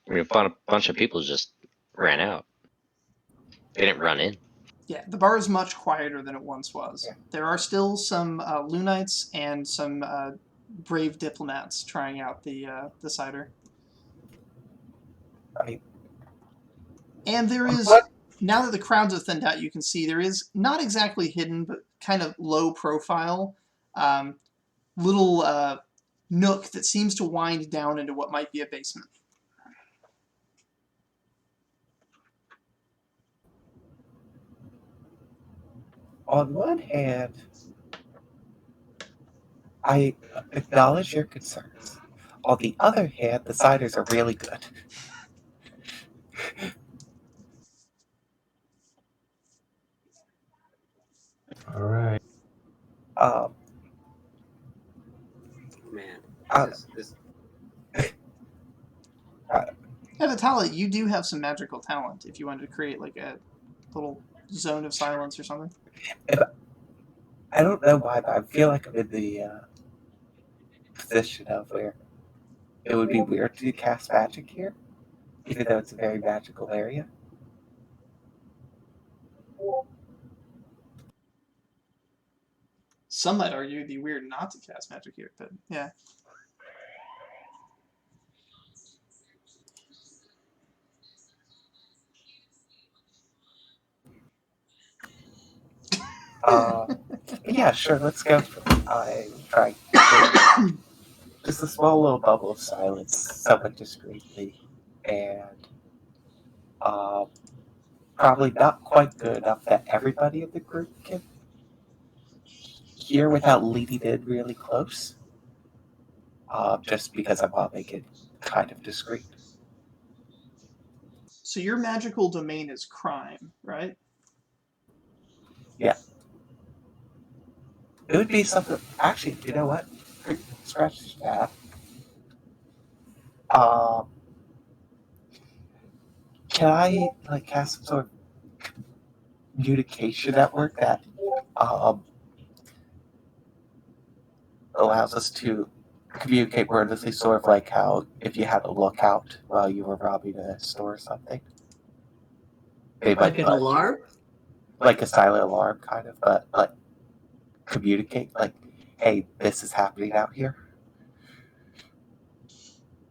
I mean, a bunch of people just ran out. They didn't run in. Yeah, the bar is much quieter than it once was. Yeah. There are still some Lunites and some brave diplomats trying out the cider. Right. And there is, now that the crowds have thinned out, you can see there is not exactly hidden, but kind of low profile, little nook that seems to wind down into what might be a basement. On one hand, I acknowledge your concerns. On the other hand, the ciders are really good. All right. Man, Evatala, you do have some magical talent if you wanted to create like a little zone of silence or something. I don't know why, but I feel like I'm in the position of where it would be weird to cast magic here, even though it's a very magical area. Some might argue it'd be weird not to cast magic here, but yeah. Yeah, sure, let's go. I'm trying just a small little bubble of silence, somewhat discreetly, and probably not quite good enough that everybody in the group can hear without leading in really close. Just because I want to make it kind of discreet. So your magical domain is crime, right? Yeah. It would be something. Actually, you know what? Scratch that. Can I cast some sort of communication network that allows us to communicate wordlessly, sort of like how if you had a lookout while you were robbing a store or something. They might Like an alarm? like a silent alarm, kind of, but like communicate, like, hey, this is happening out here.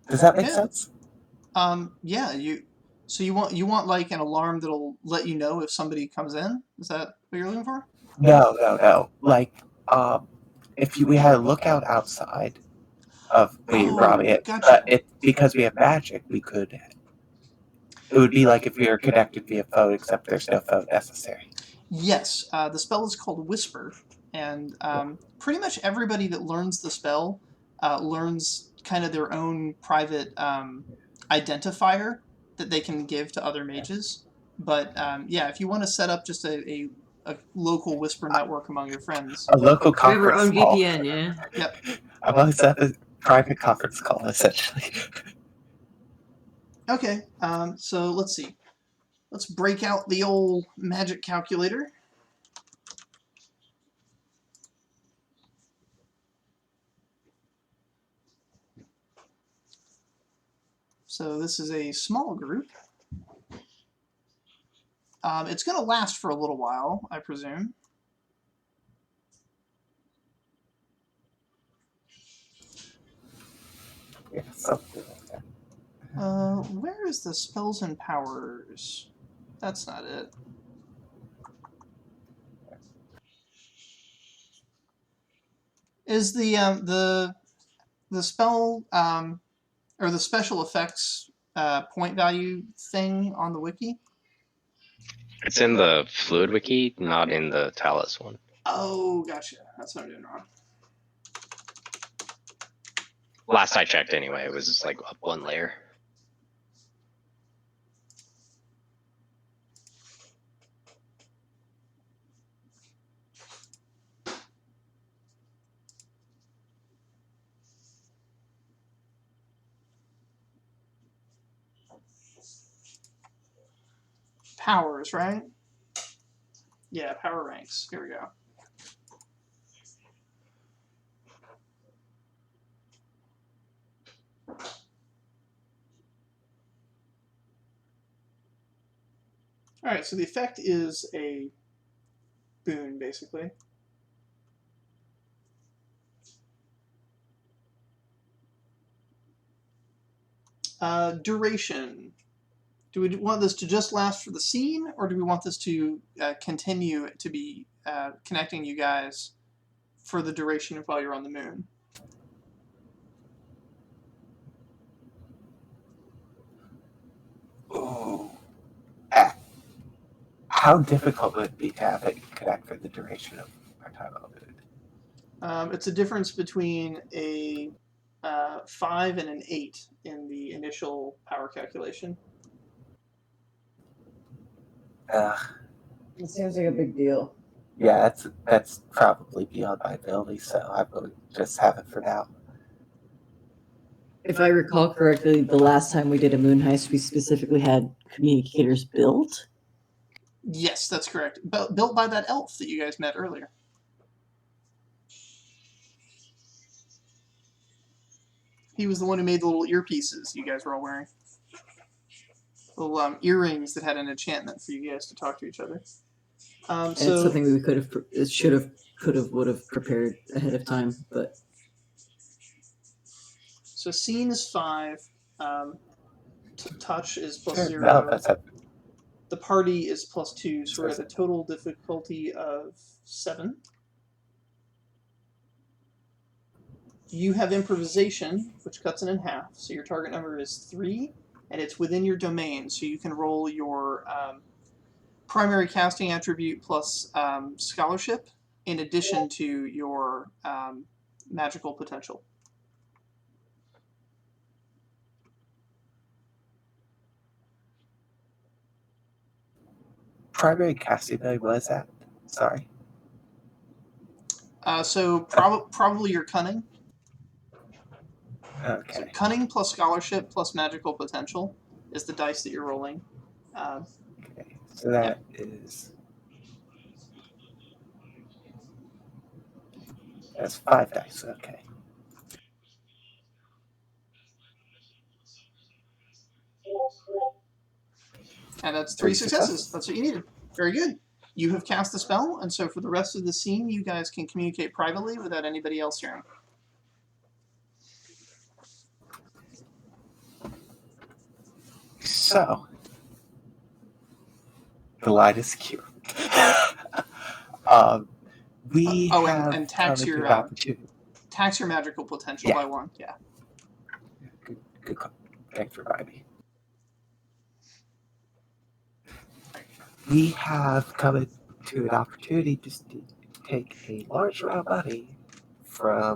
Does that make Yeah. sense? Yeah. You want like an alarm that'll let you know if somebody comes in? Is that what you're looking for? No. Like, if we had a lookout outside of the robbing it, gotcha. but because we have magic, we could. It would be like if we were connected via phone, except there's no phone necessary. Yes, the spell is called Whisper, and pretty much everybody that learns the spell learns kind of their own private identifier that they can give to other mages. But yeah, if you want to set up just a local Whisper network among your friends. A local We have our conference own call. VPN, yeah. Yep. I want to set up a private conference call, essentially. Okay, so let's see. Let's break out the old magic calculator. So this is a small group. It's going to last for a little while, I presume. Yeah, something like that. Where is the spells and powers? That's not it. Is the spell or the special effects point value thing on the wiki? It's in the Fluid Wiki, not in the Talus one. Oh, gotcha. That's what I'm doing wrong. Last I checked, anyway, it was just like up one layer. Powers, right? Yeah, power ranks. Here we go. Alright, so the effect is a boon, basically. Duration. Do we want this to just last for the scene, or do we want this to continue to be connecting you guys for the duration of while you're on the moon? Ooh. How difficult would it be to have it connect for the duration of our time on the moon? It's a difference between a 5 and an 8 in the initial power calculation. It seems like a big deal. Yeah, that's probably beyond my ability, so I will just have it for now. If I recall correctly, the last time we did a moon heist, we specifically had communicators built. Yes, that's correct. Built by that elf that you guys met earlier. He was the one who made the little earpieces you guys were all wearing. Little earrings that had an enchantment for you guys to talk to each other. And it's something we could have, would have prepared ahead of time, but. So scene is 5. Touch is plus 0. No, that's it. The party is plus 2, so we're at a total difficulty of 7. You have improvisation, which cuts it in half, so your target number is 3, and it's within your domain, so you can roll your primary casting attribute plus scholarship, in addition to your magical potential. Primary casting ability, what is that? Sorry. So probably your cunning. Okay. So cunning plus scholarship plus magical potential is the dice that you're rolling. Okay. So that is That's 5 dice. Okay. And that's 3 3 successes. That's what you needed. Very good. You have cast the spell, and so for the rest of the scene, you guys can communicate privately without anybody else hearing. So, the line is secure. We Oh, have and tax come your, to an opportunity. Tax your magical potential Yeah. by 1. Yeah. Good call. Thanks for reminding me. We have come to an opportunity to take a large amount of money from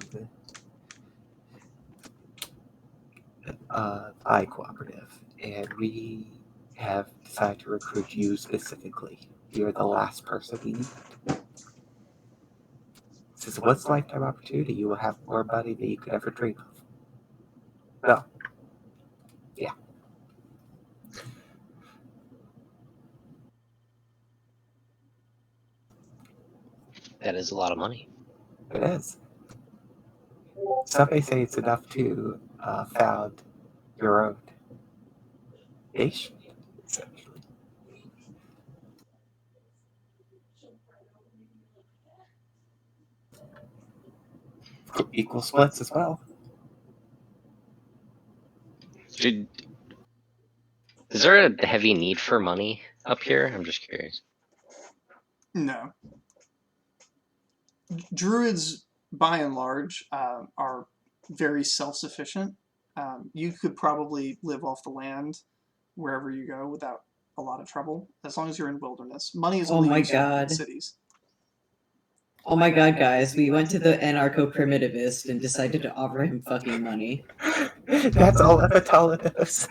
I Cooperative, and we have decided to recruit you specifically. You're the last person we need. This is a once lifetime opportunity. You will have more money than you could ever dream of. No. Yeah. That is a lot of money. It is. Some may say it's enough to found your own nation, essentially. Equal splits as well. Is there a heavy need for money up here? I'm just curious. No. Druids, by and large, are very self-sufficient. You could probably live off the land wherever you go without a lot of trouble, as long as you're in wilderness. Money is only useful in cities. Oh my god, guys, we went to the anarcho-primitivist and decided to offer him fucking money. That's all Evatala knows.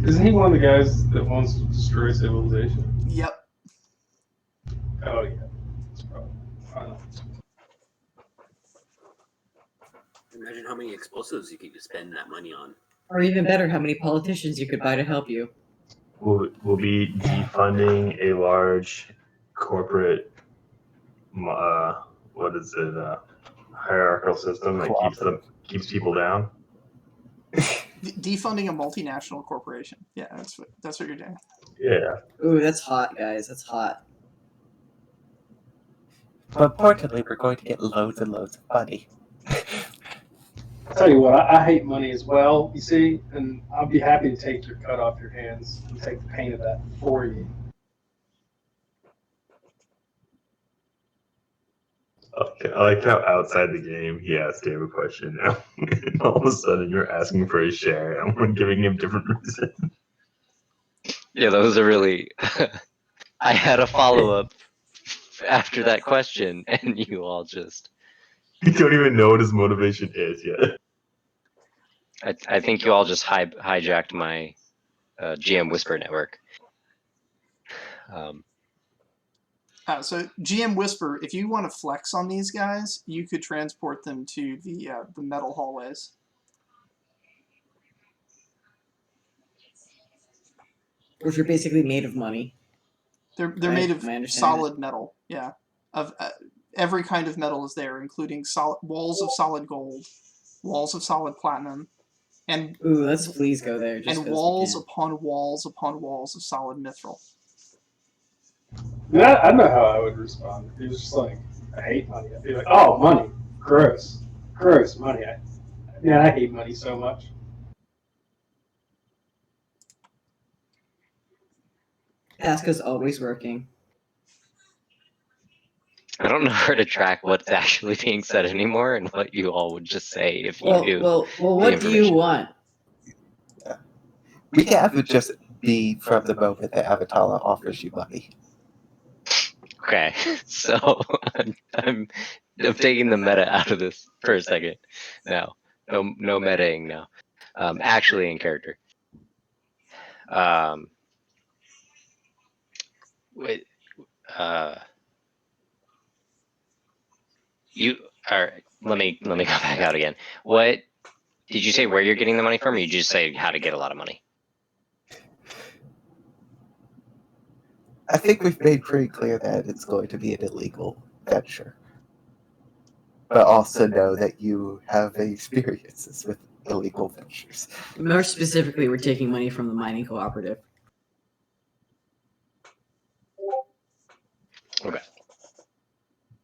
Isn't he one of the guys that wants to destroy civilization? Yep. Oh yeah. That's probably. I don't know. Imagine how many explosives you could spend that money on. Or even better, how many politicians you could buy to help you. We'll be defunding a large corporate, what is it, hierarchical system that keeps people down. Defunding a multinational corporation. Yeah, that's what you're doing. Yeah. Ooh, that's hot, guys. That's hot. But importantly, we're going to get loads and loads of money. I'll tell you what, I hate money as well, you see, and I'll be happy to take your cut off your hands and take the pain of that for you. Okay, I like how outside the game he asked Dave a question now. And all of a sudden you're asking for a share and we're giving him different reasons. Yeah, that was a really. I had a follow up after that question, and you all just. You don't even know what his motivation is yet. I think you all just hijacked my GM Whisper network. So GM Whisper, if you want to flex on these guys, you could transport them to the metal hallways. Which are basically made of money. They're made of solid metal. Yeah, of every kind of metal is there, including walls of solid gold, walls of solid platinum, and ooh, let's please go there. Just and walls upon walls upon walls of solid mithril. I know how I would respond. It was just like, I hate money. I'd be like, oh, money, gross, money. I hate money so much. Pasca's always working. I don't know where to track what's actually being said anymore and what you all would just say if you knew. Well, what do you want? Yeah. We can have it just be from the moment that Avatala offers you money. Okay, so I'm taking the meta out of this for a second. No metaing now. Actually in character. Wait. You are. Let me go back out again. What did you say? Where you're getting the money from? Or you just say how to get a lot of money? I think we've made pretty clear that it's going to be an illegal venture. but also know that you have experiences with illegal ventures. More specifically, we're taking money from the mining cooperative. Okay.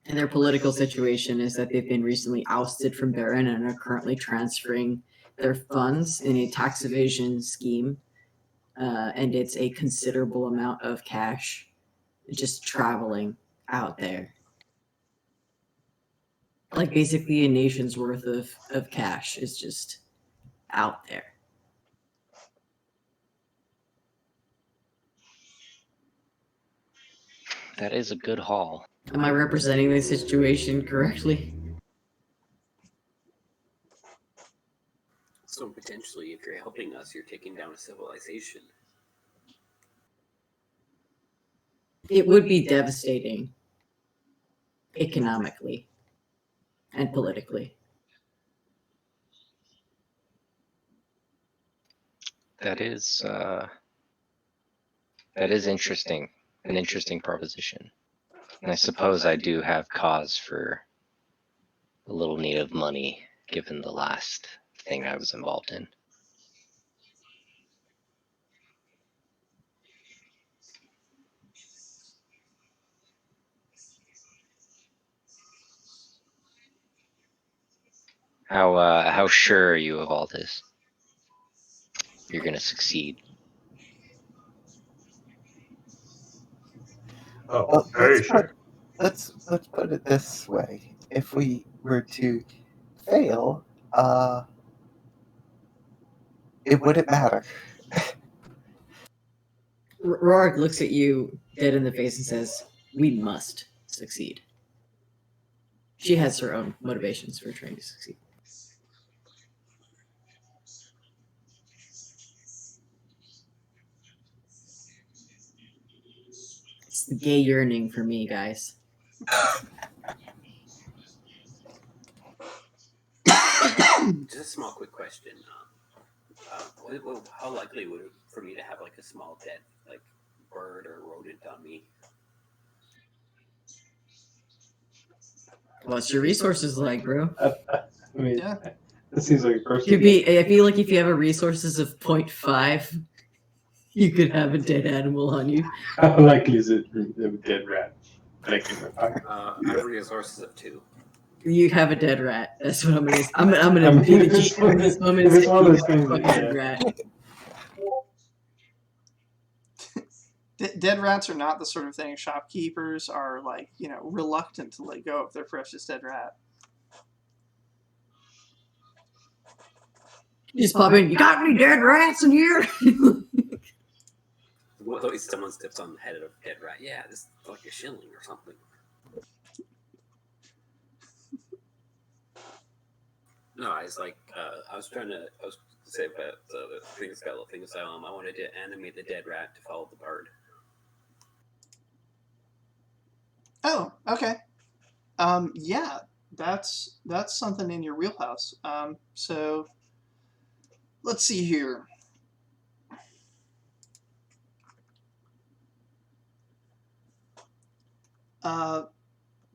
And their political situation is that they've been recently ousted from Baron and are currently transferring their funds in a tax evasion scheme. And it's a considerable amount of cash just traveling out there. Like basically a nation's worth of cash is just out there. That is a good haul. Am I representing the situation correctly? So potentially, if you're helping us, you're taking down a civilization. It would be devastating economically and politically. That is interesting. An interesting proposition. And I suppose I do have cause for a little need of money, given the last thing I was involved in. How sure are you of all this? You're gonna succeed. Oh, Well, very sure. let's put it this way: if we were to fail, it wouldn't matter. Rorik looks at you dead in the face and says, "We must succeed." She has her own motivations for trying to succeed. It's the gay yearning for me, guys. Just a small, quick question. How likely would it for me to have like a small dead like bird or rodent on me? What's your resources like, bro? I mean, Yeah. this seems like a person. Could be. I feel like if you have a resources of 0.5, you could have a dead animal on you. How likely is it a dead rat? Like, I have resources of 2. You have a dead rat. That's what I'm gonna. I'm gonna be the GM in this moment. If it's one of those You things have a that, fucking yeah. rat. Dead rats are not the sort of thing shopkeepers are like, reluctant to let go of their precious dead rat. You just pop in. You got any dead rats in here? What if someone steps on the head of a dead rat? Yeah, this is like a shilling or something. No, I was like, I was say about the things asylum. I wanted to animate the dead rat to follow the bird. Oh, okay. Yeah, that's something in your wheelhouse. So let's see here.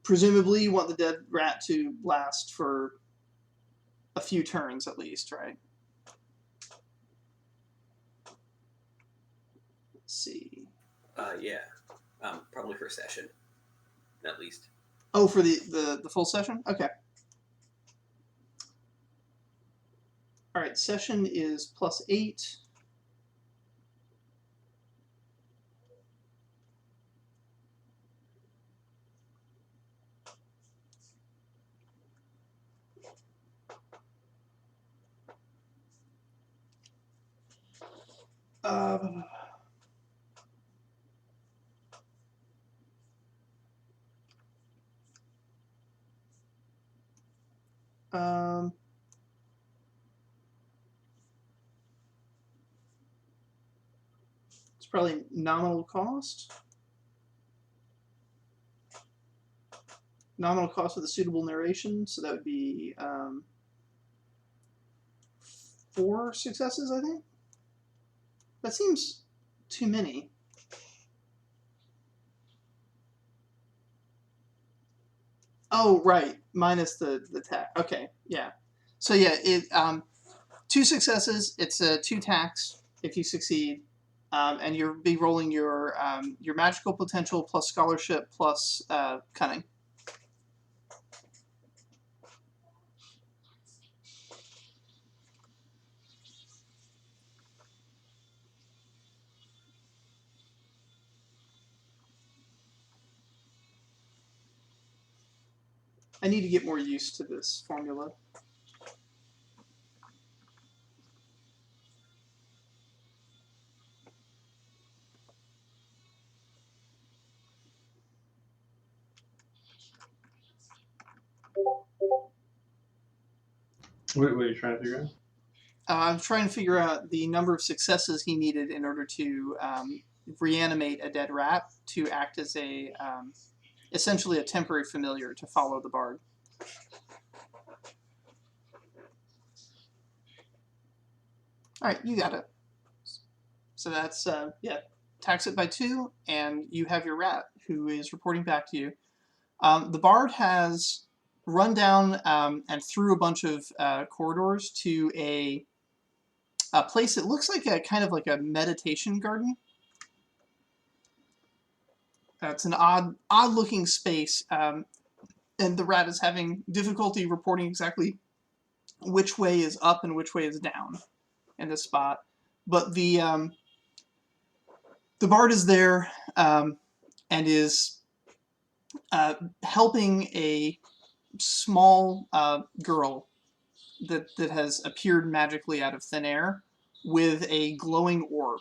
Presumably you want the dead rat to last for a few turns at least, right? Let's see. Yeah. Probably for a session, at least. Oh, for the full session? Okay. All right, session is +8. It's probably nominal cost. Nominal cost with a suitable narration, so that would be 4 successes, I think. That seems too many. Oh, right. Minus the tax. Okay, yeah. So yeah, it 2 successes. It's a 2 tax if you succeed, and you'll be rolling your magical potential plus scholarship plus cunning. I need to get more used to this formula. What are you trying to figure out? I'm trying to figure out the number of successes he needed in order to reanimate a dead rat to act as a essentially a temporary familiar to follow the bard. All right, you got it. So that's tax it by 2, and you have your rat who is reporting back to you. The bard has run down and through a bunch of corridors to a place that looks like a kind of like a meditation garden. It's an odd looking space, and the rat is having difficulty reporting exactly which way is up and which way is down in this spot. But the bard is there and is helping a small girl that has appeared magically out of thin air with a glowing orb.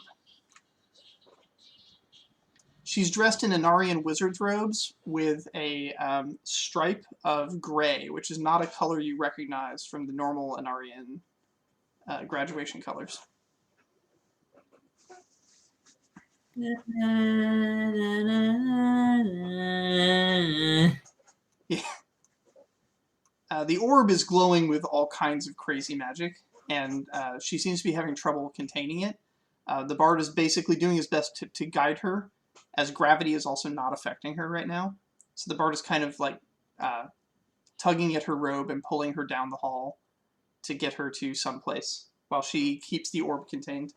She's dressed in Anarian wizard's robes with a stripe of gray, which is not a color you recognize from the normal Anarian graduation colors. Yeah. The orb is glowing with all kinds of crazy magic, and she seems to be having trouble containing it. The bard is basically doing his best to guide her, as gravity is also not affecting her right now. So the bard is kind of like tugging at her robe and pulling her down the hall to get her to someplace while she keeps the orb contained.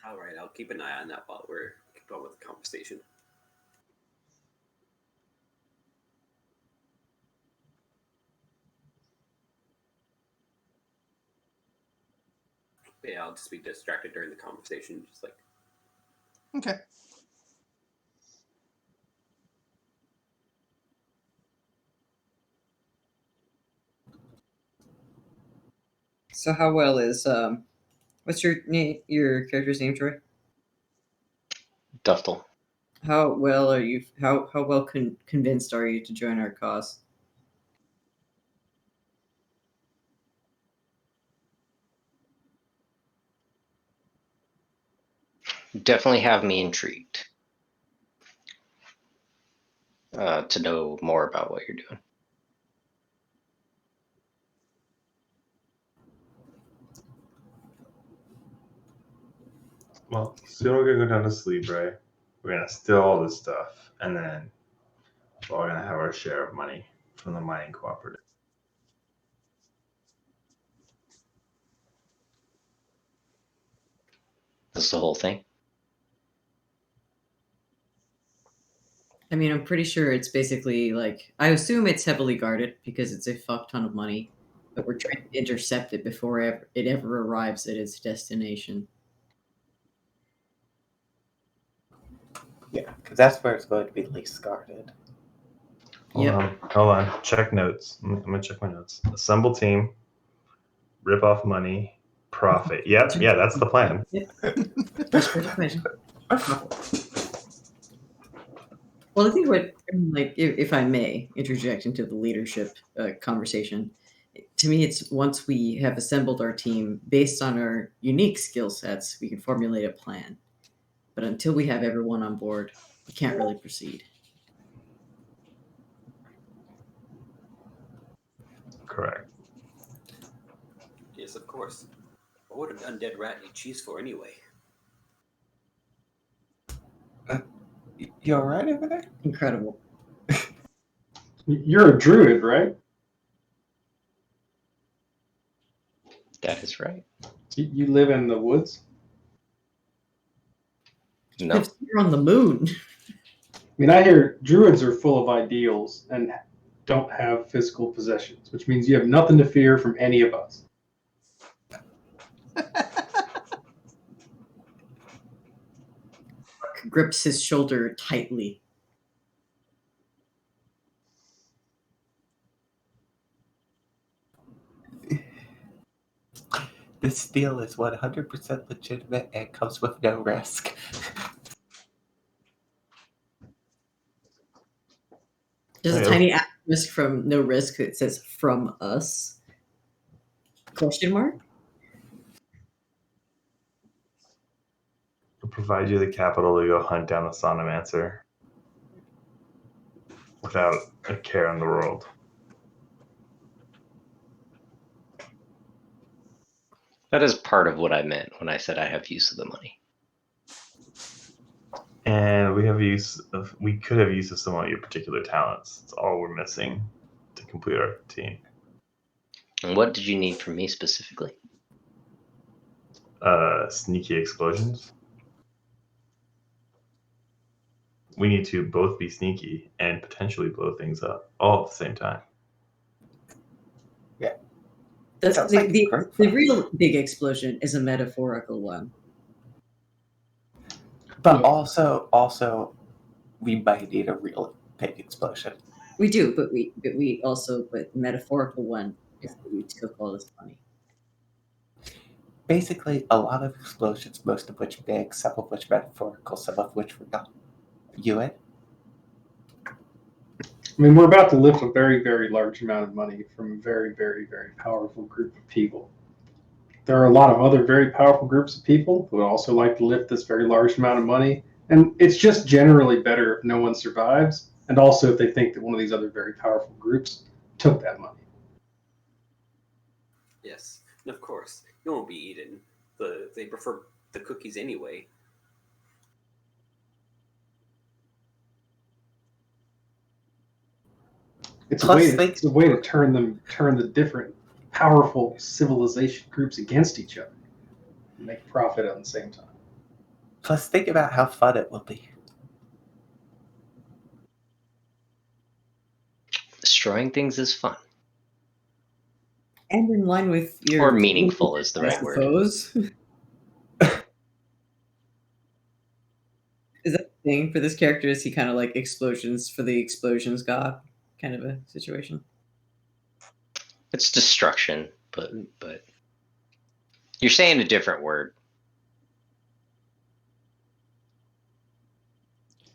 All right, I'll keep an eye on that while we're going with the conversation. Yeah, I'll just be distracted during the conversation, just like. Okay. So how well is what's your character's name, Troy? Duftel. How well are you? How well convinced are you to join our cause? Definitely have me intrigued to know more about what you're doing. Well, soon we're gonna go down to sleep, right? We're gonna steal all this stuff, and then we're gonna have our share of money from the mining cooperative. That's the whole thing. I mean, I'm pretty sure it's basically like I assume it's heavily guarded because it's a fuck ton of money, but we're trying to intercept it before it ever arrives at its destination. Yeah, because that's where it's going to be least guarded. Hold on. Check notes. I'm gonna check my notes. Assemble team. Rip off money. Profit. Yep. Yeah, that's the plan. Well, I think like, if I may interject into the leadership conversation, to me, it's once we have assembled our team based on our unique skill sets, we can formulate a plan. But until we have everyone on board, we can't really proceed. Correct. Yes, of course. What would an undead rat need cheese for anyway? You alright over there? Incredible. You're a druid, right? That is right. You live in the woods? No. Lives here on the moon. I mean, I hear druids are full of ideals and don't have physical possessions, which means you have nothing to fear from any of us. Grips his shoulder tightly. This deal is 100% legitimate and comes with no risk. There's a Hey, tiny asterisk from no risk that says from us. Question mark? I'll provide you the capital to go hunt down the Sonomancer without a care in the world. That is part of what I meant when I said I have use of the money. And we could have use of some of your particular talents. That's all we're missing to complete our team. And what did you need from me specifically? Sneaky explosions. We need to both be sneaky and potentially blow things up all at the same time. The real big explosion is a metaphorical one. But Yeah. also, we might need a real big explosion. We do, but the metaphorical one is that we took all this money. Basically, a lot of explosions, most of which big, some of which metaphorical, some of which were not. You in? I mean, we're about to lift a very, very large amount of money from a very, very, very powerful group of people. There are a lot of other very powerful groups of people who would also like to lift this very large amount of money. And it's just generally better if no one survives, and also if they think that one of these other very powerful groups took that money. Yes, and of course, you won't be eaten. They prefer the cookies anyway. It's Plus, a way to turn the different powerful civilization groups against each other and make profit at the same time. Plus, think about how fun it will be. Destroying things is fun. And in line with your... Or meaningful is the right word. Suppose. Is that the thing for this character? Is he kind of like explosions for the explosions god kind of a situation? It's destruction, but you're saying a different word.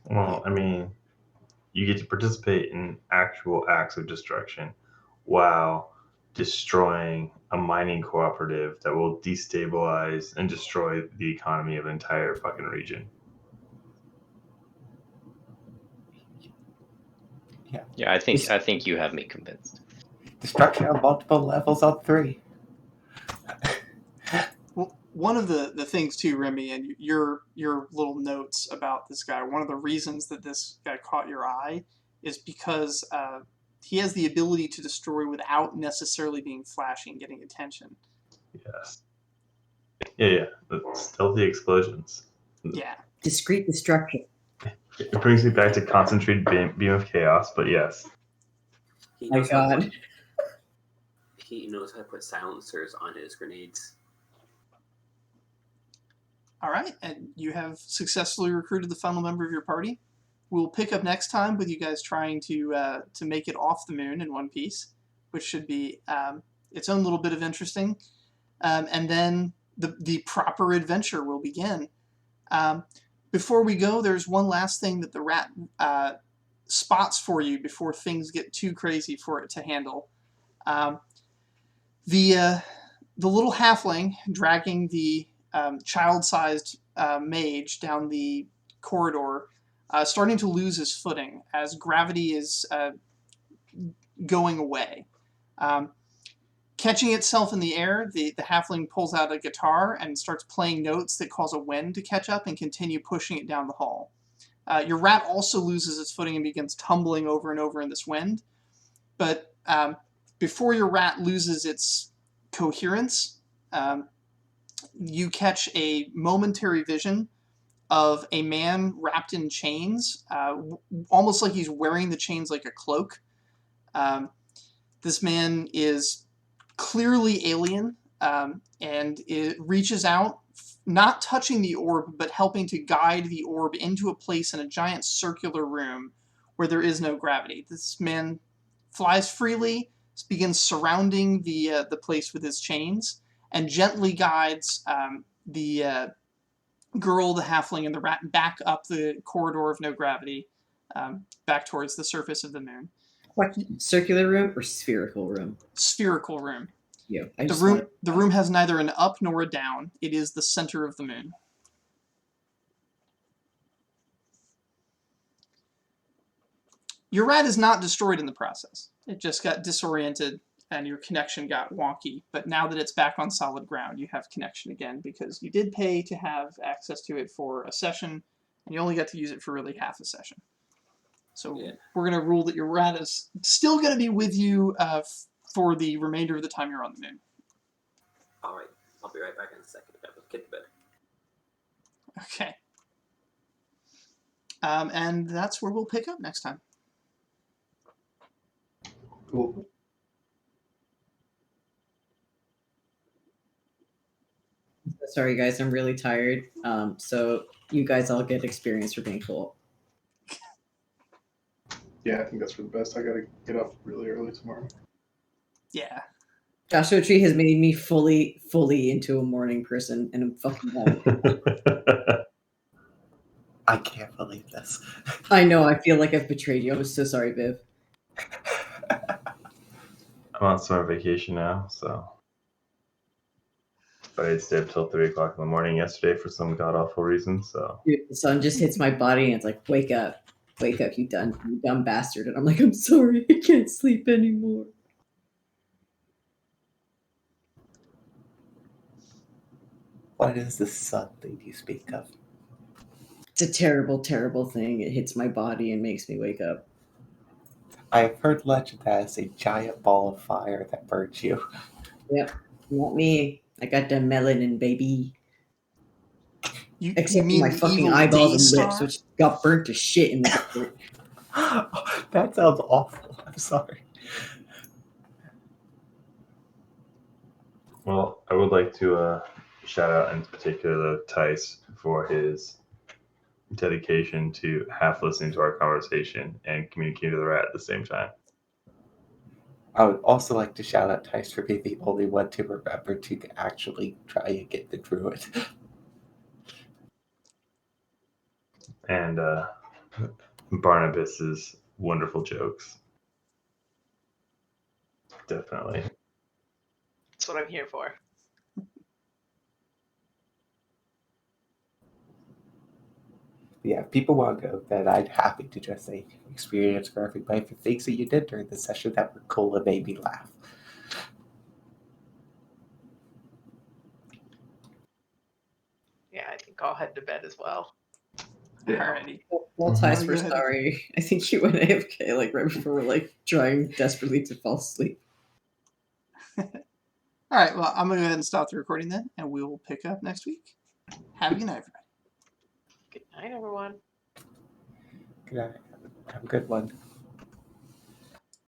Well, I mean, you get to participate in actual acts of destruction while destroying a mining cooperative that will destabilize and destroy the economy of an entire fucking region. Yeah, I think you have me convinced. Destruction on multiple levels on 3. Well, one of the things too, Remy, and your little notes about this guy, one of the reasons that this guy caught your eye is because he has the ability to destroy without necessarily being flashy and getting attention. Yes. Yeah. The stealthy explosions. Yeah. Discrete destruction. It brings me back to concentrated beam of chaos, but yes. My God. He knows how to put silencers on his grenades. All right, and you have successfully recruited the final member of your party. We'll pick up next time with you guys trying to make it off the moon in one piece, which should be its own little bit of interesting. And then the proper adventure will begin. Before we go, there's one last thing that the rat spots for you before things get too crazy for it to handle. The little halfling dragging the child-sized mage down the corridor, starting to lose his footing as gravity is going away. Catching itself in the air, the halfling pulls out a guitar and starts playing notes that cause a wind to catch up and continue pushing it down the hall. Your rat also loses its footing and begins tumbling over and over in this wind. But before your rat loses its coherence, you catch a momentary vision of a man wrapped in chains, almost like he's wearing the chains like a cloak. This man is clearly alien, and it reaches out, not touching the orb, but helping to guide the orb into a place in a giant circular room where there is no gravity. This man flies freely, begins surrounding the place with his chains, and gently guides the girl, the halfling, and the rat back up the corridor of no gravity, back towards the surface of the moon. What, circular room or spherical room? Spherical room. Yeah. The room has neither an up nor a down. It is the center of the moon. Your rat is not destroyed in the process. It just got disoriented and your connection got wonky. But now that it's back on solid ground, you have connection again because you did pay to have access to it for a session, and you only got to use it for really half a session. So we're going to rule that your rat is still going to be with you for the remainder of the time you're on the moon. All right, I'll be right back in a second. Get to bed. Okay. And that's where we'll pick up next time. Cool. Sorry, guys, I'm really tired. So you guys all get experience for being full. Yeah, I think that's for the best. I gotta get up really early tomorrow. Yeah. Joshua Tree has made me fully into a morning person, and I'm fucking done. I can't believe this. I know, I feel like I've betrayed you. I'm so sorry, Viv. I'm on summer vacation now, so. But I stayed up till 3 o'clock in the morning yesterday for some god awful reason, so. Dude, the sun just hits my body and it's like, wake up, you dumb bastard. And I'm like, I'm sorry, I can't sleep anymore. What is the sun thing you speak of? It's a terrible, terrible thing. It hits my body and makes me wake up. I've heard legend that it's a giant ball of fire that burns you. Yep, not me. I got the melanin, baby. Except for my fucking eyeballs and lips, which got burnt to shit in the desert. That sounds awful. I'm sorry. Well, I would like to shout out in particular Tice for his dedication to half listening to our conversation and communicating to the rat at the same time. I would also like to shout out Tice for being the only one to remember to actually try and get the druid. And Barnabas's wonderful jokes. Definitely. That's what I'm here for. Yeah, if people want to go, then I'd happy to just say experience for everybody for things that you did during the session that were cool and made me laugh. Yeah, I think I'll head to bed as well. Alrighty. Well, Tice, we're sorry. I think you went AFK like right before we're like trying desperately to fall asleep. Alright, well, I'm going to go ahead and stop the recording then, and we will pick up next week. Have a good night, everybody. Good night, everyone. Good night. Have a good one.